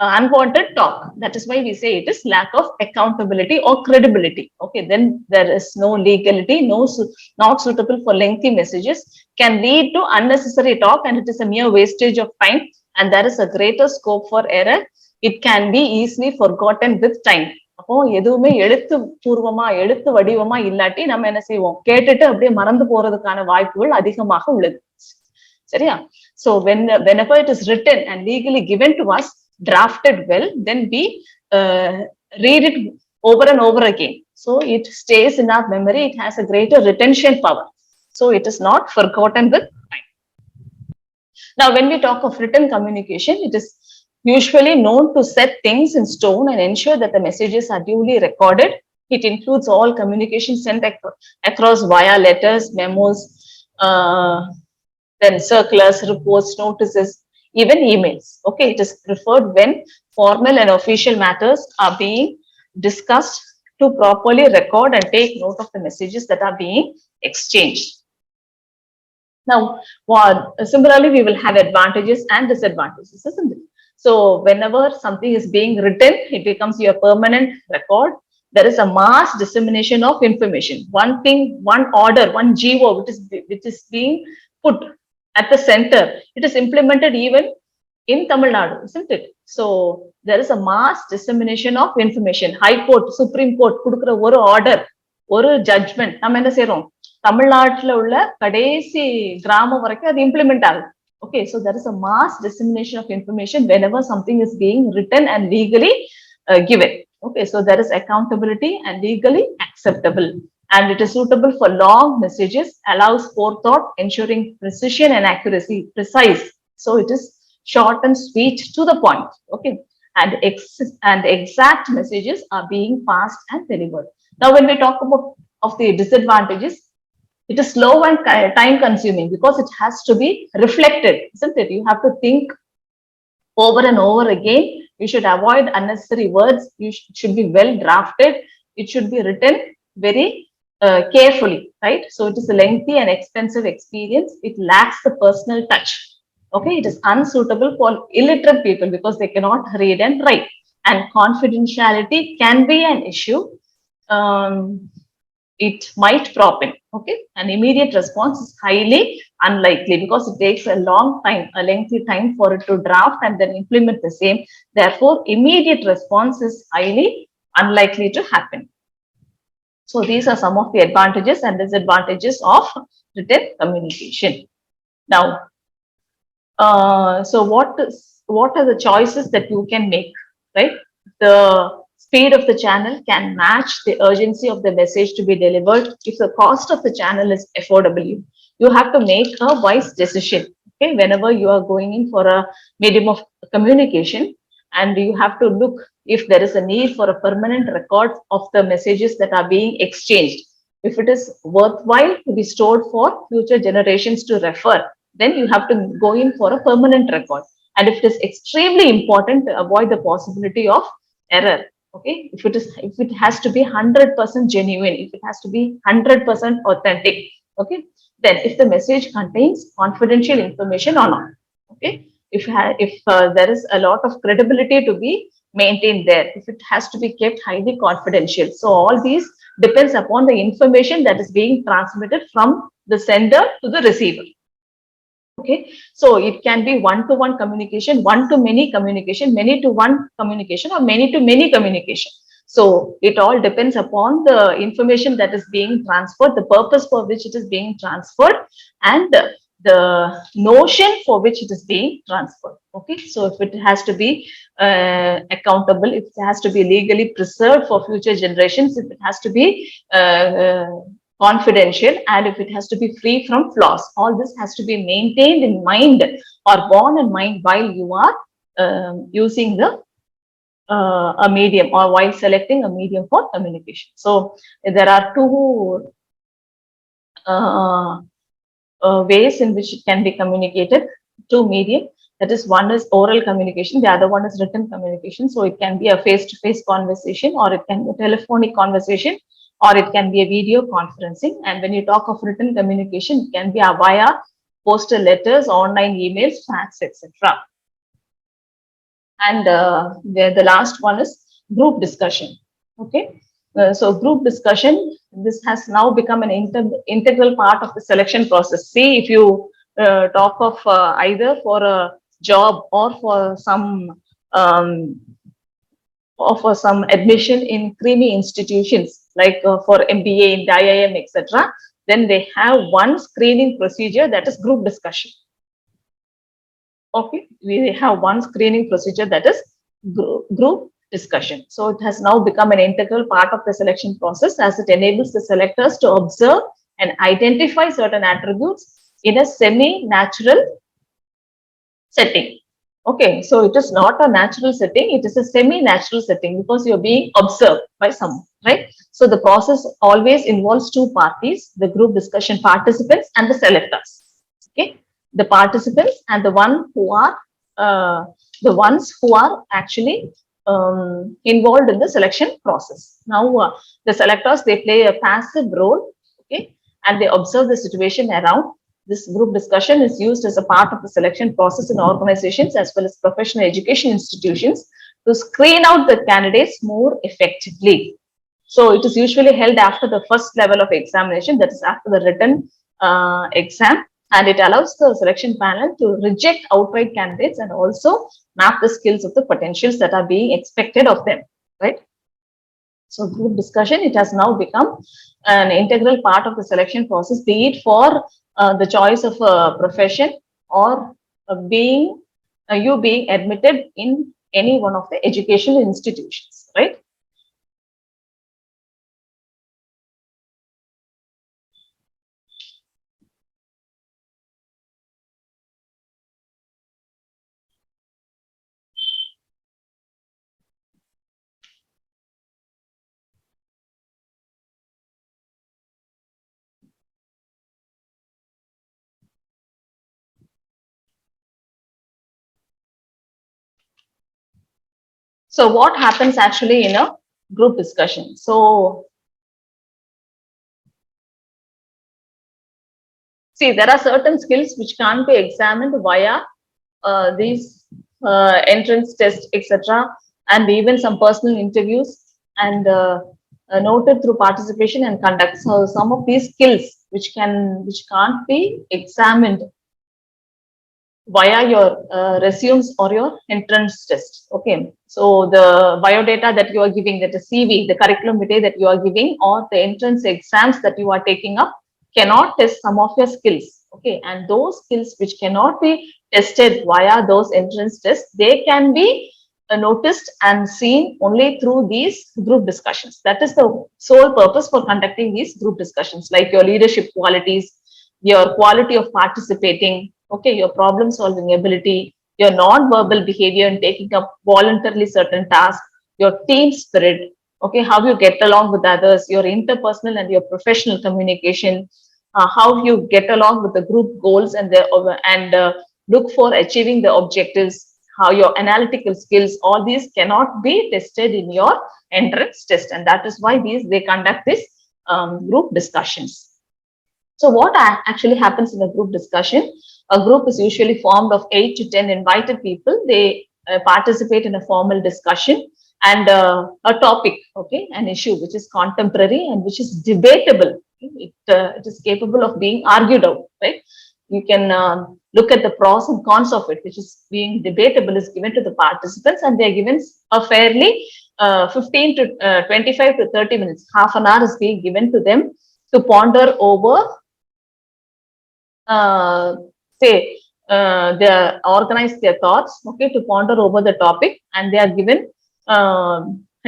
unwanted talk. That is why we say it is lack of accountability or credibility. Okay, then there is no legality, not suitable for lengthy messages, can lead to unnecessary talk, and it is a mere wastage of time. And there is a greater scope for error. It can be easily forgotten with time. அப்போ எதுவுமே எழுத்து பூர்வமா எழுத்து வடிவமா இல்லாட்டி நம்ம என்ன செய்வோம், கேட்டுட்டு அப்படியே மறந்து போறதுக்கான வாய்ப்புகள் அதிகமாக உள்ளது. சரியா? So whenever it is written and legally given to us, drafted well, then we read it over and over again. So it stays in our memory. It has a greater retention power. So it is not forgotten with time. Now, when we talk of written communication, it is usually known to set things in stone and ensure that the messages are duly recorded. It includes all communication sent across via letters, memos, then circulars, reports, notices, even emails. Okay, it is preferred when formal and official matters are being discussed to properly record and take note of the messages that are being exchanged. Now, similarly, we will have advantages and disadvantages, isn't it? So whenever something is being written, it becomes your permanent record. There is a mass dissemination of information. One thing, one order, one GO, which is being put at the center. It is implemented even in Tamil Nadu, isn't it? So there is a mass dissemination of information. High Court, Supreme Court, kudukra oru order, oru judgment. நம்ம என்ன செய்றோம், தமிழ்நாட்டுல உள்ள கடைசி கிராமம் வரைக்கும் அது implement ஆகுது. Okay, so there is a mass dissemination of information whenever something is being written and legally given. Okay, so there is accountability and legally acceptable, and it is suitable for long messages, allows forethought, ensuring precision and accuracy, precise. So it is short and sweet to the point. Okay, and exact messages are being passed and delivered. Now, when we talk about of the disadvantages, it is slow and time consuming because it has to be reflected, isn't it? You have to think over and over again. You should avoid unnecessary words. You should be well drafted. It should be written very carefully, right? So it is a lengthy and expensive experience. It lacks the personal touch. Okay, it is unsuitable for illiterate people because they cannot read and write. And confidentiality can be an issue. It might prop in. Okay, an immediate response is highly unlikely because it takes a long time, a lengthy time for it to draft and then implement the same. Therefore, immediate response is highly unlikely to happen. So these are some of the advantages and disadvantages of written communication. Now, so what are the choices that you can make, right? The speed of the channel can match the urgency of the message to be delivered. If the cost of the channel is affordable, you have to make a wise decision. Okay, whenever you are going in for a medium of communication, and you have to look if there is a need for a permanent record of the messages that are being exchanged. If it is worthwhile to be stored for future generations to refer, then you have to go in for a permanent record. And if it is extremely important to avoid the possibility of error, okay, if it has to be 100% genuine, if it has to be 100% authentic, okay, then if the message contains confidential information or not, okay, if there is a lot of credibility to be maintained there, if it has to be kept highly confidential. So all these depends upon the information that is being transmitted from the sender to the receiver. Okay, so it can be one-to-one communication, one-to-many communication, many-to-one communication, or many-to-many communication. So it all depends upon the information that is being transferred, the purpose for which it is being transferred, and the notion for which it is being transferred. Okay, so if it has to be accountable, if it has to be legally preserved for future generations, if it has to be confidential, and if it has to be free from flaws, all this has to be maintained in mind or borne in mind while you are using a medium or while selecting a medium for communication. So there are two ways in which it can be communicated, two medium. That is, one is oral communication, the other one is written communication. So it can be a face-to-face conversation, or it can be a telephonic conversation, or it can be a video conferencing. And when you talk of written communication, it can be via postal letters, online emails, fax, etc. And the last one is group discussion. Okay. So group discussion, this has now become an integral part of the selection process. See, if you talk of either for a job or for some um, admission in creamy institutions like for MBA in the IIM, etc., then they have one screening procedure, that is group discussion. Okay, we have one screening procedure, that is group discussion. So it has now become an integral part of the selection process, as it enables the selectors to observe and identify certain attributes in a semi-natural setting. Okay, so it is not a natural setting, it is a semi-natural setting because you're being observed by someone, right? So the process always involves two parties, the group discussion participants and the selectors. Okay, the participants and uh, the ones who are actually involved in the selection process. Now, the selectors, they play a passive role, okay, and they observe the situation around. This group discussion is used as a part of the selection process in organizations as well as professional education institutions to screen out the candidates more effectively. So it is usually held after the first level of examination, that is after the written exam, and it allows the selection panel to reject outright candidates and also map the skills of the potentials that are being expected of them, right? So group discussion, it has now become an integral part of the selection process, be it for the choice of a profession or being you being admitted in any one of the educational institutions, right? So what happens actually in a group discussion? So see, there are certain skills which can't be examined via these entrance tests, etc., and even some personal interviews and noted through participation and conduct. So some of these skills which can't be examined via your resumes or your entrance test. Okay, so the biodata that you are giving, that is CV, the curriculum vitae that you are giving, or the entrance exams that you are taking up cannot test some of your skills. Okay, and those skills which cannot be tested via those entrance tests, they can be noticed and seen only through these group discussions. That is the sole purpose for conducting these group discussions, like your leadership qualities, your quality of participating, okay, your problem solving ability, your non-verbal behavior in taking up voluntarily certain tasks, your team spirit, okay, how you get along with others, your interpersonal and your professional communication, how you get along with the group goals and look for achieving the objectives, how your analytical skills, all these cannot be tested in your entrance test, and that is why they conduct this group discussions. So what actually happens in a group discussion? A group is usually formed of 8 to 10 invited people. They participate in a formal discussion and a topic, okay, an issue which is contemporary and which is debatable. It is capable of being argued out, right? You can look at the pros and cons of it, which is being debatable, is given to the participants, and they're given a fairly 15 to 25 to 30 minutes, half an hour is being given to them to ponder over uh, say they organize their thoughts, okay, to ponder over the topic, and they are given a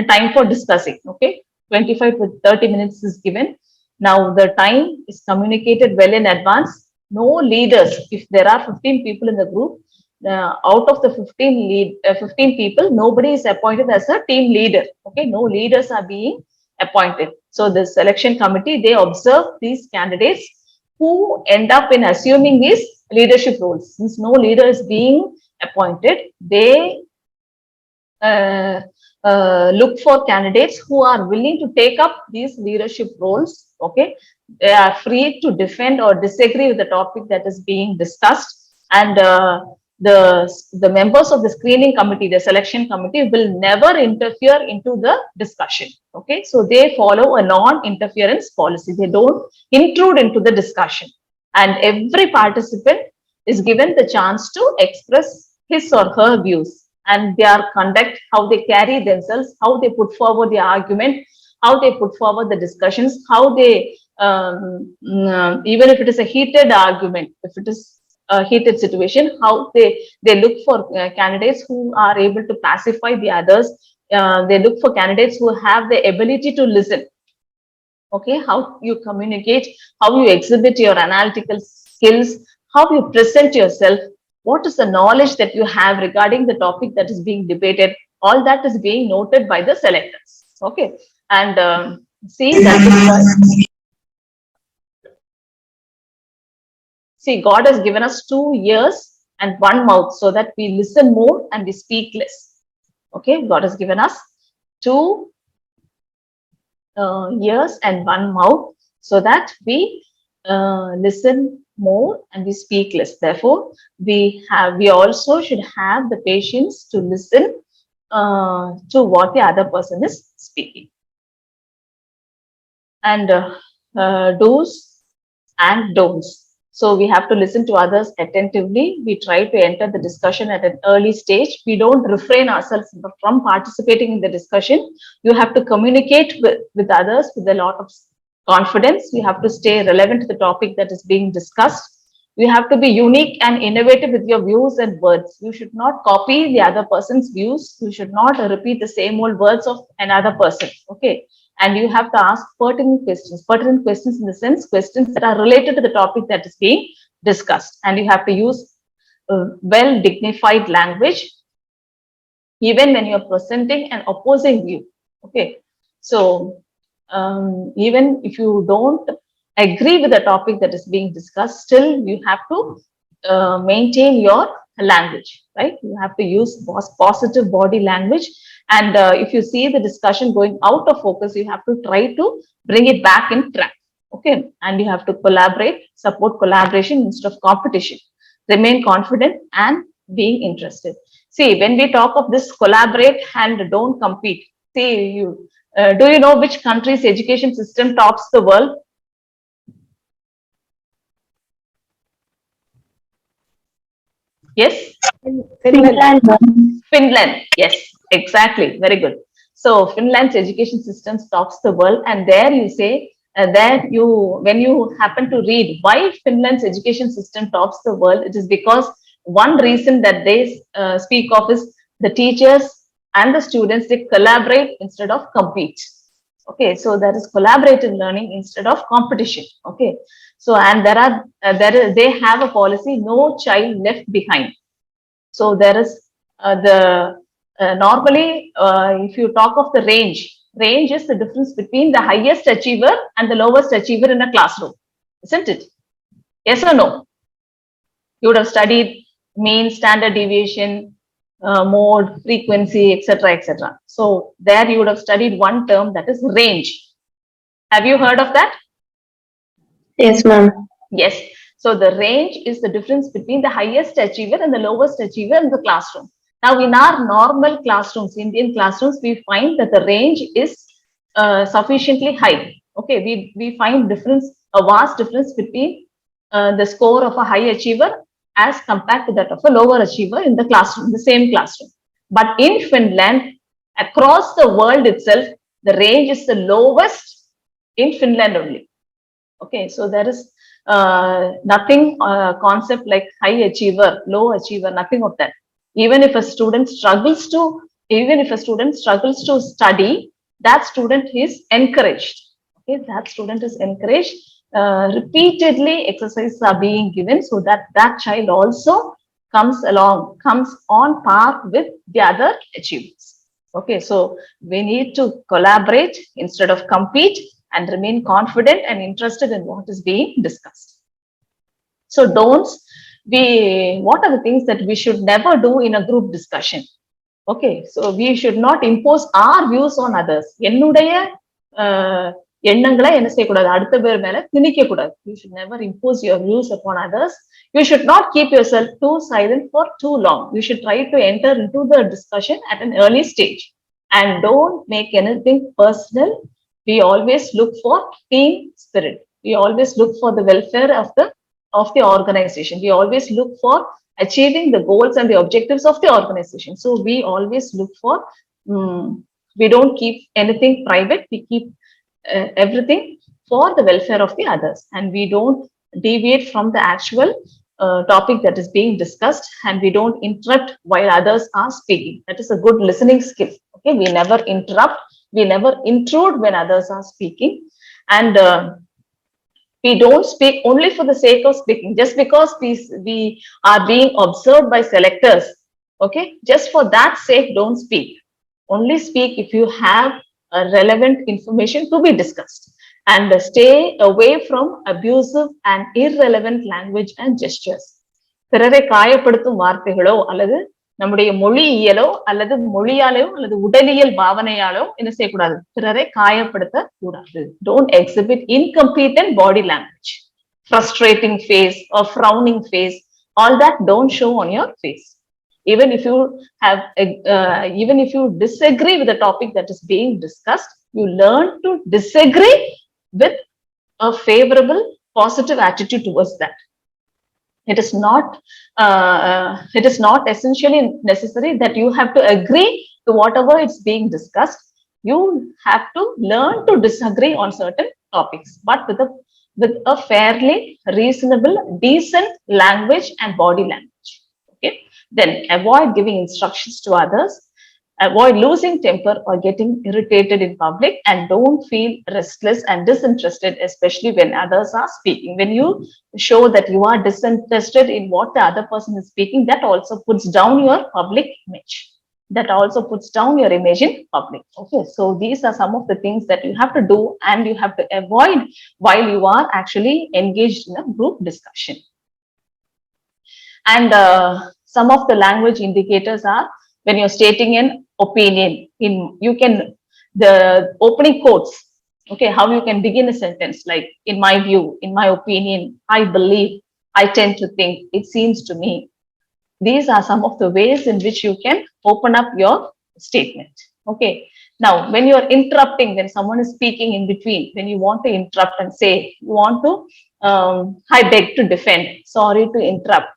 time for discussing, okay. 25 to 30 minutes is given. Now the time is communicated well in advance. No leaders, if there are 15 people in the group, out of the 15 people, nobody is appointed as a team leader, okay. No leaders are being appointed. So the selection committee, they observe these candidates who end up in assuming these leadership roles. Since no leader is being appointed, they uh, look for candidates who are willing to take up these leadership roles. Okay, they are free to defend or disagree with the topic that is being discussed, and the members of the screening committee, the selection committee, will never interfere into the discussion. Okay, so they follow a non-interference policy. They don't intrude into the discussion, and every participant is given the chance to express his or her views and their conduct, how they carry themselves, how they put forward the argument, how they put forward the discussions, how they even if it is a heated argument, if it is a heated situation, how they look for candidates who are able to pacify the others. They look for candidates who have the ability to listen. Okay, how you communicate, how you exhibit your analytical skills, how you present yourself, what is the knowledge that you have regarding the topic that is being debated. All that is being noted by the selectors. Okay, and see that is why. See, God has given us 2 ears and 1 mouth so that we listen more and we speak less. Okay, God has given us 2 ears and 1 mouth so that we listen more and we speak less. Therefore, we also should have the patience to listen to what the other person is speaking. And do's and don'ts. So we have to listen to others attentively. We try to enter the discussion at an early stage. We don't refrain ourselves from participating in the discussion. You have to communicate with others with a lot of confidence. We have to stay relevant to the topic that is being discussed. You have to be unique and innovative with your views and words. You should not copy the other person's views. You should not repeat the same old words of another person. Okay. And you have to ask pertinent questions in the sense questions that are related to the topic that is being discussed. And you have to use well dignified language, even when you're presenting an opposing view. Okay, so even if you don't agree with the topic that is being discussed, still you have to maintain your language, right? You have to use positive body language. And if you see the discussion going out of focus, you have to try to bring it back in track. Okay, and you have to collaborate, support collaboration instead of competition, remain confident and being interested. See, when we talk of this collaborate and don't compete, see, you do you know which country's education system tops the world? Yes? Finland. Finland. Yes, exactly. Very good. So Finland's education system tops the world, and there you say when you happen to read why Finland's education system tops the world, it is because one reason that they speak of is the teachers and the students, they collaborate instead of compete. Okay, so there is collaborative learning instead of competition. Okay, so and they have a policy, no child left behind. So there is normally if you talk of the range is the difference between the highest achiever and the lowest achiever in a classroom, isn't it? Yes or no? You would have studied mean, standard deviation, mode, frequency, etc., etc. So there you would have studied one term, that is range. Have you heard of that? Yes, ma'am. Yes. So the range is the difference between the highest achiever and the lowest achiever in the classroom. Now, in our normal classrooms, Indian classrooms, we find that the range is sufficiently high. Okay, we find a vast difference between the score of a high achiever as compared to that of a lower achiever in the classroom, the same classroom. But in Finland, across the world itself, the range is the lowest in Finland only. Okay, so there is nothing concept like high achiever, low achiever, nothing of that. Even if a student struggles to study, that student is encouraged. Okay, that student is encouraged. Repeatedly exercises are being given so that that child also comes on par with the other achievements. Okay, so we need to collaborate instead of compete and remain confident and interested in what is being discussed. So don'ts, what are the things that we should never do in a group discussion? Okay, so we should not impose our views on others. என்னுடைய எண்ணங்களை என்ன செய்யக்கூடாது, அடுத்த பேர் மேல திணிக்க கூடாது. You should never impose your views upon others. You should not keep yourself too silent for too long. You should try to enter into the discussion at an early stage and don't make anything personal. We always look for team spirit. We always look for the welfare of the organization. We always look for achieving the goals and the objectives of the organization. So we always look for, we don't keep anything private. We keep everything for the welfare of the others, and we don't deviate from the actual topic that is being discussed, and we don't interrupt while others are speaking. That is a good listening skill. Okay, we never interrupt, we never intrude when others are speaking, and we don't speak only for the sake of speaking, just because we are being observed by selectors. Okay, just for that sake, don't speak. Only speak if you have relevant information to be discussed, and stay away from abusive and irrelevant language and gestures. பிறரை காயப்படுத்தும் வார்த்தைகளோ அல்லது நம்முடைய மொழியியலோ அல்லது மொழியாலோ அல்லது உடலியல் பாவனையாலோ என்ன செய்யக்கூடாது, பிறரை காயப்படுத்த கூடாது. Don't exhibit incompetent body language, frustrating face or frowning face. All that don't show on your face. Even if you have, even if you disagree with the topic that is being discussed, you learn to disagree with a favorable, positive attitude towards that. It is not essentially necessary that you have to agree to whatever is being discussed. You have to learn to disagree on certain topics, but with a fairly reasonable, decent language and body language. Okay, then avoid giving instructions to others. Avoid losing temper or getting irritated in public, and don't feel restless and disinterested, especially when others are speaking. When you show that you are disinterested in what the other person is speaking, that also puts down your public image. That also puts down your image in public. Okay, so these are some of the things that you have to do and you have to avoid while you are actually engaged in a group discussion. And some of the language indicators are when you're stating an opinion. You can, the opening quotes, okay, how you can begin a sentence like, in my view, in my opinion, I believe, I tend to think, it seems to me. These are some of the ways in which you can open up your statement. Okay, now when you're interrupting, when someone is speaking in between, when you want to interrupt and say, you want to, I beg to defend, sorry to interrupt,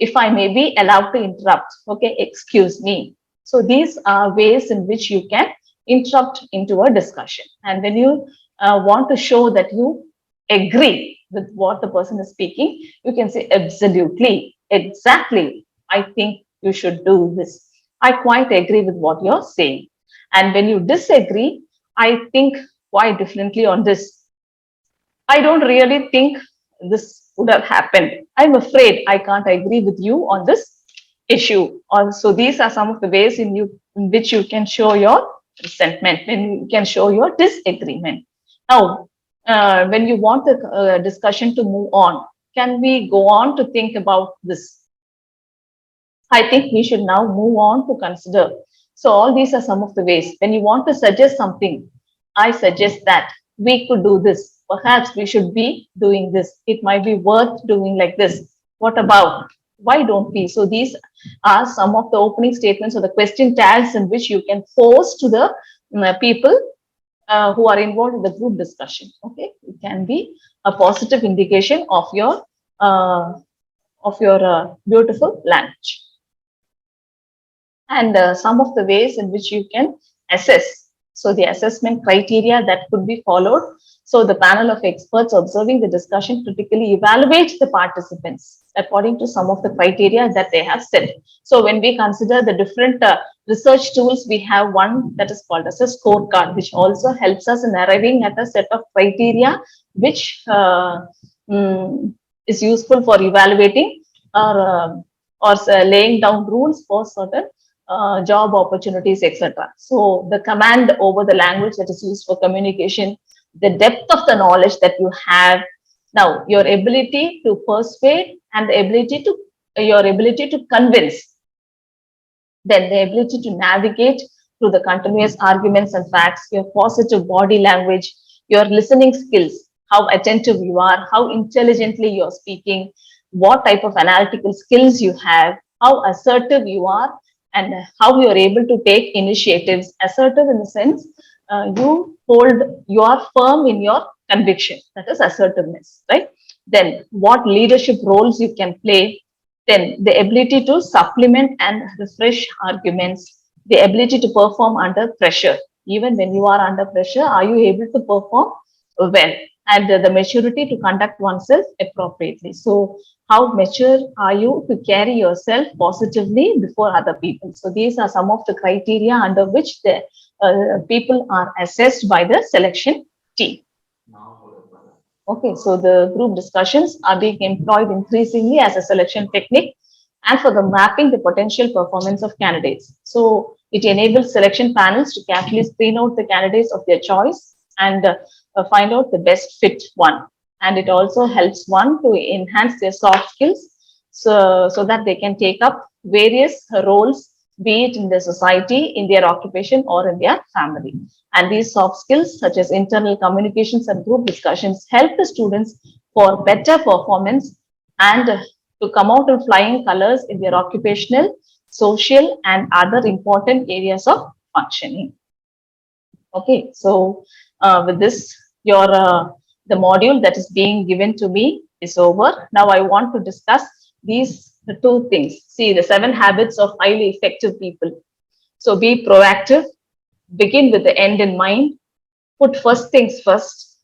if I may be allowed to interrupt, okay, excuse me. So these are ways in which you can interrupt into a discussion. And when you want to show that you agree with what the person is speaking, you can say, absolutely, exactly, I think you should do this. I quite agree with what you're saying. And when you disagree, I think quite differently on this. I don't really think this would have happened. I'm afraid I can't agree with you on this issue. Also, these are some of the ways in which you can show your resentment, when you can show your disagreement. Now, when you want the discussion to move on, can we go on to think about this? I think we should now move on to consider. So all these are some of the ways. When you want to suggest something, I suggest that we could do this. Perhaps we should be doing this. It might be worth doing like this. What about? Why don't we? So these are some of the opening statements or the question tags in which you can pose to the people who are involved in the group discussion. Okay, it can be a positive indication of your beautiful language. And some of the ways in which you can assess. So the assessment criteria that could be followed. So the panel of experts observing the discussion critically evaluates the participants according to some of the criteria that they have set. So when we consider the different research tools, we have one that is called as a scorecard, which also helps us in arriving at a set of criteria which is useful for evaluating or laying down rules for certain job opportunities, etc. So the command over the language that is used for communication, the depth of the knowledge that you have, now your ability to persuade and the ability to your ability to convince, then the ability to navigate through the continuous arguments and facts, your positive body language, your listening skills, how attentive you are, how intelligently you're speaking, what type of analytical skills you have, how assertive you are, and how you are able to take initiatives. Assertive in the sense you are firm in your conviction. That is assertiveness, right? Then what leadership roles you can play. Then the ability to supplement and refresh arguments, the ability to perform under pressure. Even when you are under pressure, are you able to perform well? And the maturity to conduct oneself appropriately. So how mature are you to carry yourself positively before other people? So these are some of the criteria under which the people are assessed by the selection team. Okay, so the group discussions are being employed increasingly as a selection technique and for the mapping the potential performance of candidates. So it enables selection panels to carefully screen out the candidates of their choice and find out the best fit one. And it also helps one to enhance their soft skills so that they can take up various roles, be it in their society, in their occupation, or in their family. And these soft skills, such as internal communications and group discussions, help the students for better performance and to come out in flying colors in their occupational, social, and other important areas of functioning. Okay, so with this, the module that is being given to me is over. Now I want to discuss these two things. See, the 7 habits of highly effective people. So be proactive, begin with the end in mind, put first things first,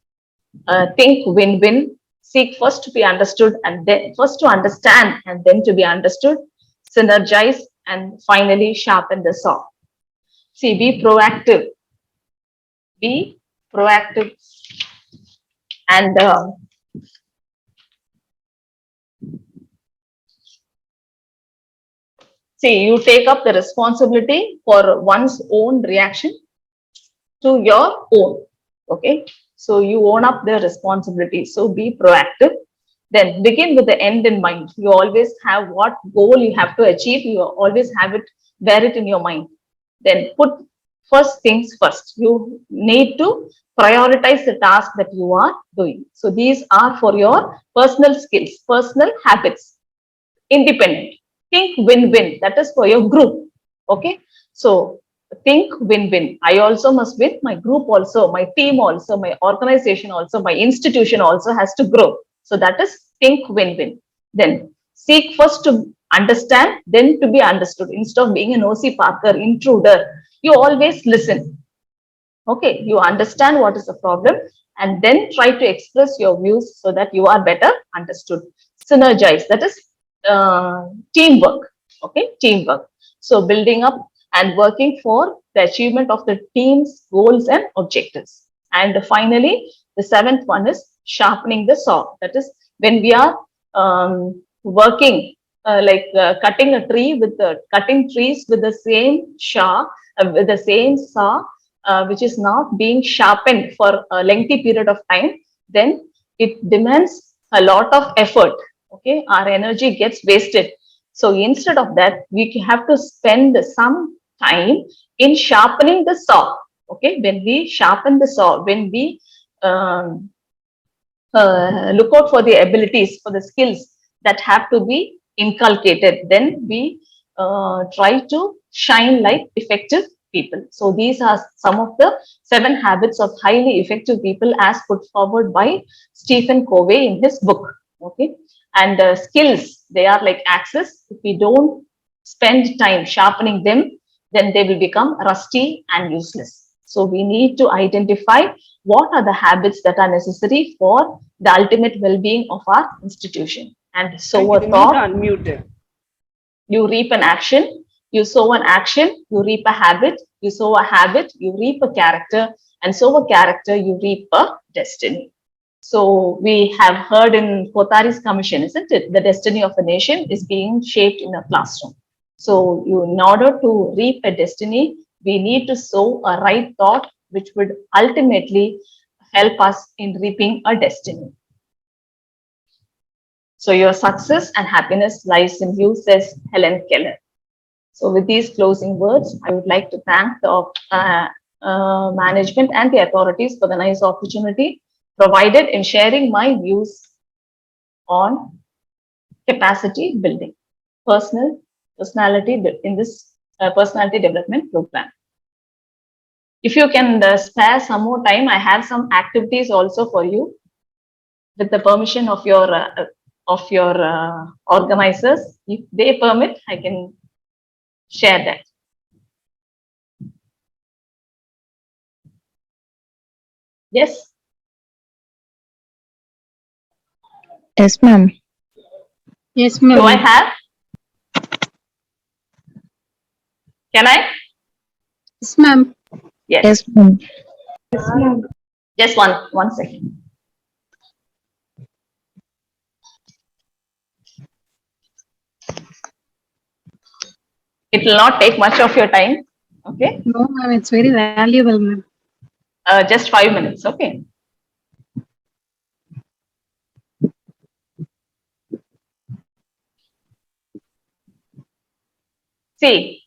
think win-win, seek first to be understood and then first to understand and then to be understood, synergize, and finally sharpen the saw. See, be proactive, and see, you take up the responsibility for one's own reaction to your own. Okay, so you own up the responsibility. So be proactive. Then begin with the end in mind. You always have what goal you have to achieve. You always have it, bear it in your mind. Then put first things first. You need to prioritize the task that you are doing. So these are for your personal skills, personal habits, independent. Think win-win. That is for your group. Okay. So think win-win. I also must win. My group also, my team also, my organization also, my institution also has to grow. So that is think win-win. Then seek first to understand, then to be understood. Instead of being an OC Parker, intruder, you always listen. Okay, you understand what is the problem and then try to express your views so that you are better understood. Synergize, that is teamwork. Okay, teamwork. So building up and working for the achievement of the team's goals and objectives. And finally, the 7th one is sharpening the saw. That is when we are working cutting a tree with the cutting trees with the same with the same saw, which is not being sharpened for a lengthy period of time, then it demands a lot of effort. Okay, our energy gets wasted. So instead of that, we have to spend some time in sharpening the saw. Okay, when we sharpen the saw, when we look out for the abilities, for the skills that have to be inculcated, then we try to shine like effective people. So these are some of the 7 habits of highly effective people as put forward by Stephen Covey in his book. Okay, and skills, they are like axes. If we don't spend time sharpening them, then they will become rusty and useless. So we need to identify what are the habits that are necessary for the ultimate well-being of our institution. And sow a thought, Unmuted. you reap an action. You sow an action, you reap a habit. You sow a habit, you reap a character. And sow a character, you reap a destiny. So we have heard in Kothari's commission, isn't it? The destiny of a nation is being shaped in a classroom. So in order to reap a destiny, we need to sow a right thought, which would ultimately help us in reaping a destiny. So your success and happiness lies in you, says Helen Keller. So with these closing words, I would like to thank the management and the authorities for the nice opportunity provided in sharing my views on capacity building, personality in this personality development program. If you can spare some more time, I have some activities also for you with the permission of your organizers. If they permit, I can share that. Yes. Yes, ma'am. Yes, Do I ma'am. have? Can I? Yes, ma'am. Yes. Yes, ma'am. Just one second. It will not take much of your time. Okay. No, ma'am. It's very valuable, ma'am. Just 5 minutes. Okay. See,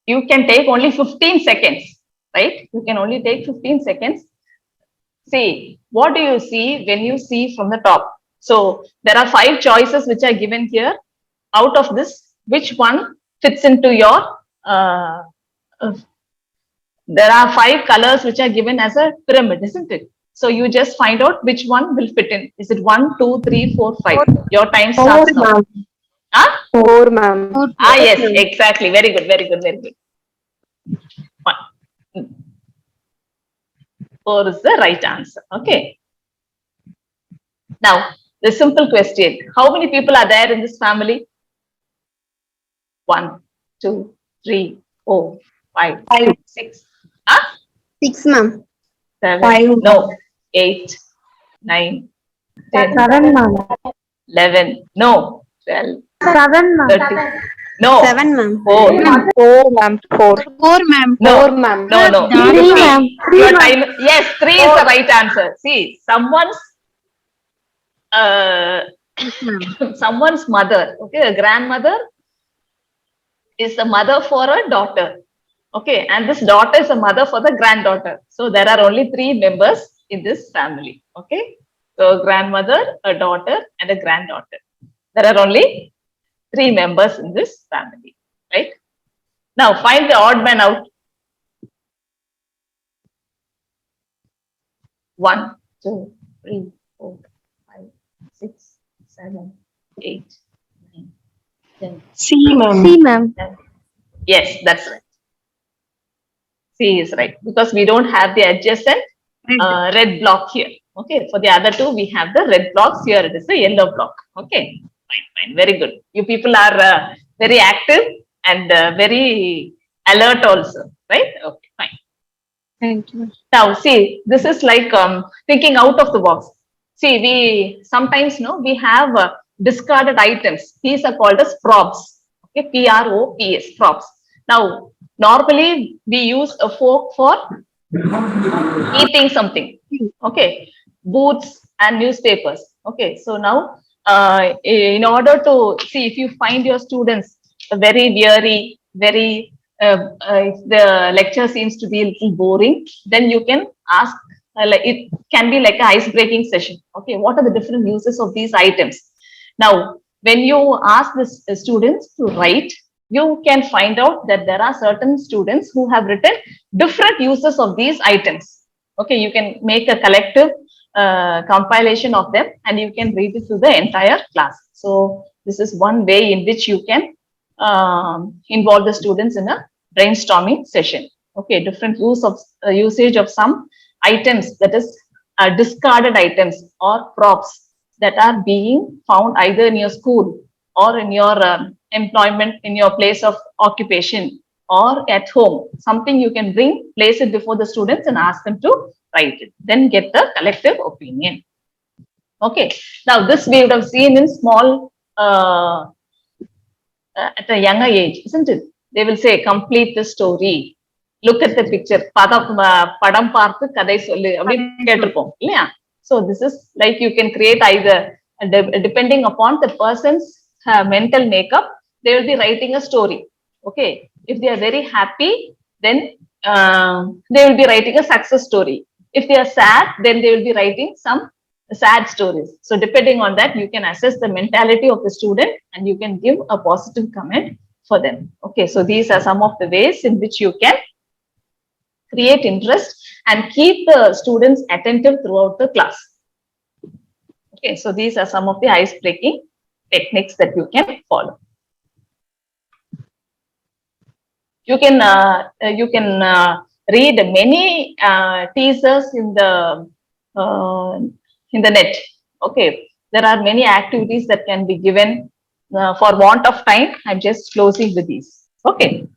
you can take only 15 seconds, right? You can only take 15 seconds. See, what do you see when you see from the top? So there are 5 choices which are given here. Out of this, which one fits into your, there are 5 colors which are given as a pyramid, isn't it? So you just find out which one will fit in. Is it 1, 2, 3, 4, 5? Your time starts now. ma'am. Huh? 4, ma'am. Yes, exactly. Very good, very good, very good. 4 is the right answer. Okay. Now, the simple question. How many people are there in this family? 1, 2, 3, 4, 5, 6. Huh? 6, ma'am. 7. 5. No. 8, 9, 10, 7, ma'am. 11. No. 12, 7, ma'am. 13. No. 7, ma'am. 4. 4, ma'am. 4. 4, ma'am. No. 4, ma'am. No, no. Done. 3, 3. ma'am. Your time. Yes, 3 is the right answer. See, Yes, ma'am. someone's mother, okay, a grandmother is a mother for a daughter. Okay, and this daughter is a mother for the granddaughter. So there are only 3 members in this family. Okay, so a grandmother, a daughter, and a granddaughter. There are only 3 members in this family, right? Now find the odd man out. 1, 2, 3, 4, 5, 6, 7, 8, 9, 10. C, ma'am. Yes, that's right. C is right because we don't have the adjacent red block here. Okay, for the other 2, we have the red blocks. Here it is the yellow block. Okay, fine, very good. You people are very active and very alert also, right? Okay, fine. Thank you. Now, see, this is like thinking out of the box. See, we sometimes we have discarded items. These are called as props. Okay, props, props. Now, normally we use a fork for eating something. Okay, boots and newspapers. Okay, so now in order to see if you find your students very weary, very if the lecture seems to be a little boring, then you can ask. Like it can be like a ice-breaking session. Okay, what are the different uses of these items? Now, when you ask the students to write, you can find out that there are certain students who have written different uses of these items. Okay, you can make a collective compilation of them and you can read it to the entire class. So this is one way in which you can involve the students in a brainstorming session. Okay, different usage of some items, that is discarded items or props that are being found either in your school or in your employment, in your place of occupation or at home. Something you can bring, place it before the students and ask them to write it. Then get the collective opinion. Okay. Now this we would have seen in small, at a younger age, isn't it? They will say, complete the story. Look at the picture. Padam paarthu kadai sollu appdi ketirpom illaya. So this is like you can create either depending upon the person's mental makeup, they will be writing a story. Okay. If they are very happy, then they will be writing a success story. If they are sad, then they will be writing some sad stories. So depending on that, you can assess the mentality of the student and you can give a positive comment for them. Okay, so these are some of the ways in which you can create interest and keep the students attentive throughout the class. Okay, so these are some of the ice-breaking techniques that you can follow. You can read many teasers in the net. Okay, there are many activities that can be given. For want of time, I'm just closing with these. Okay.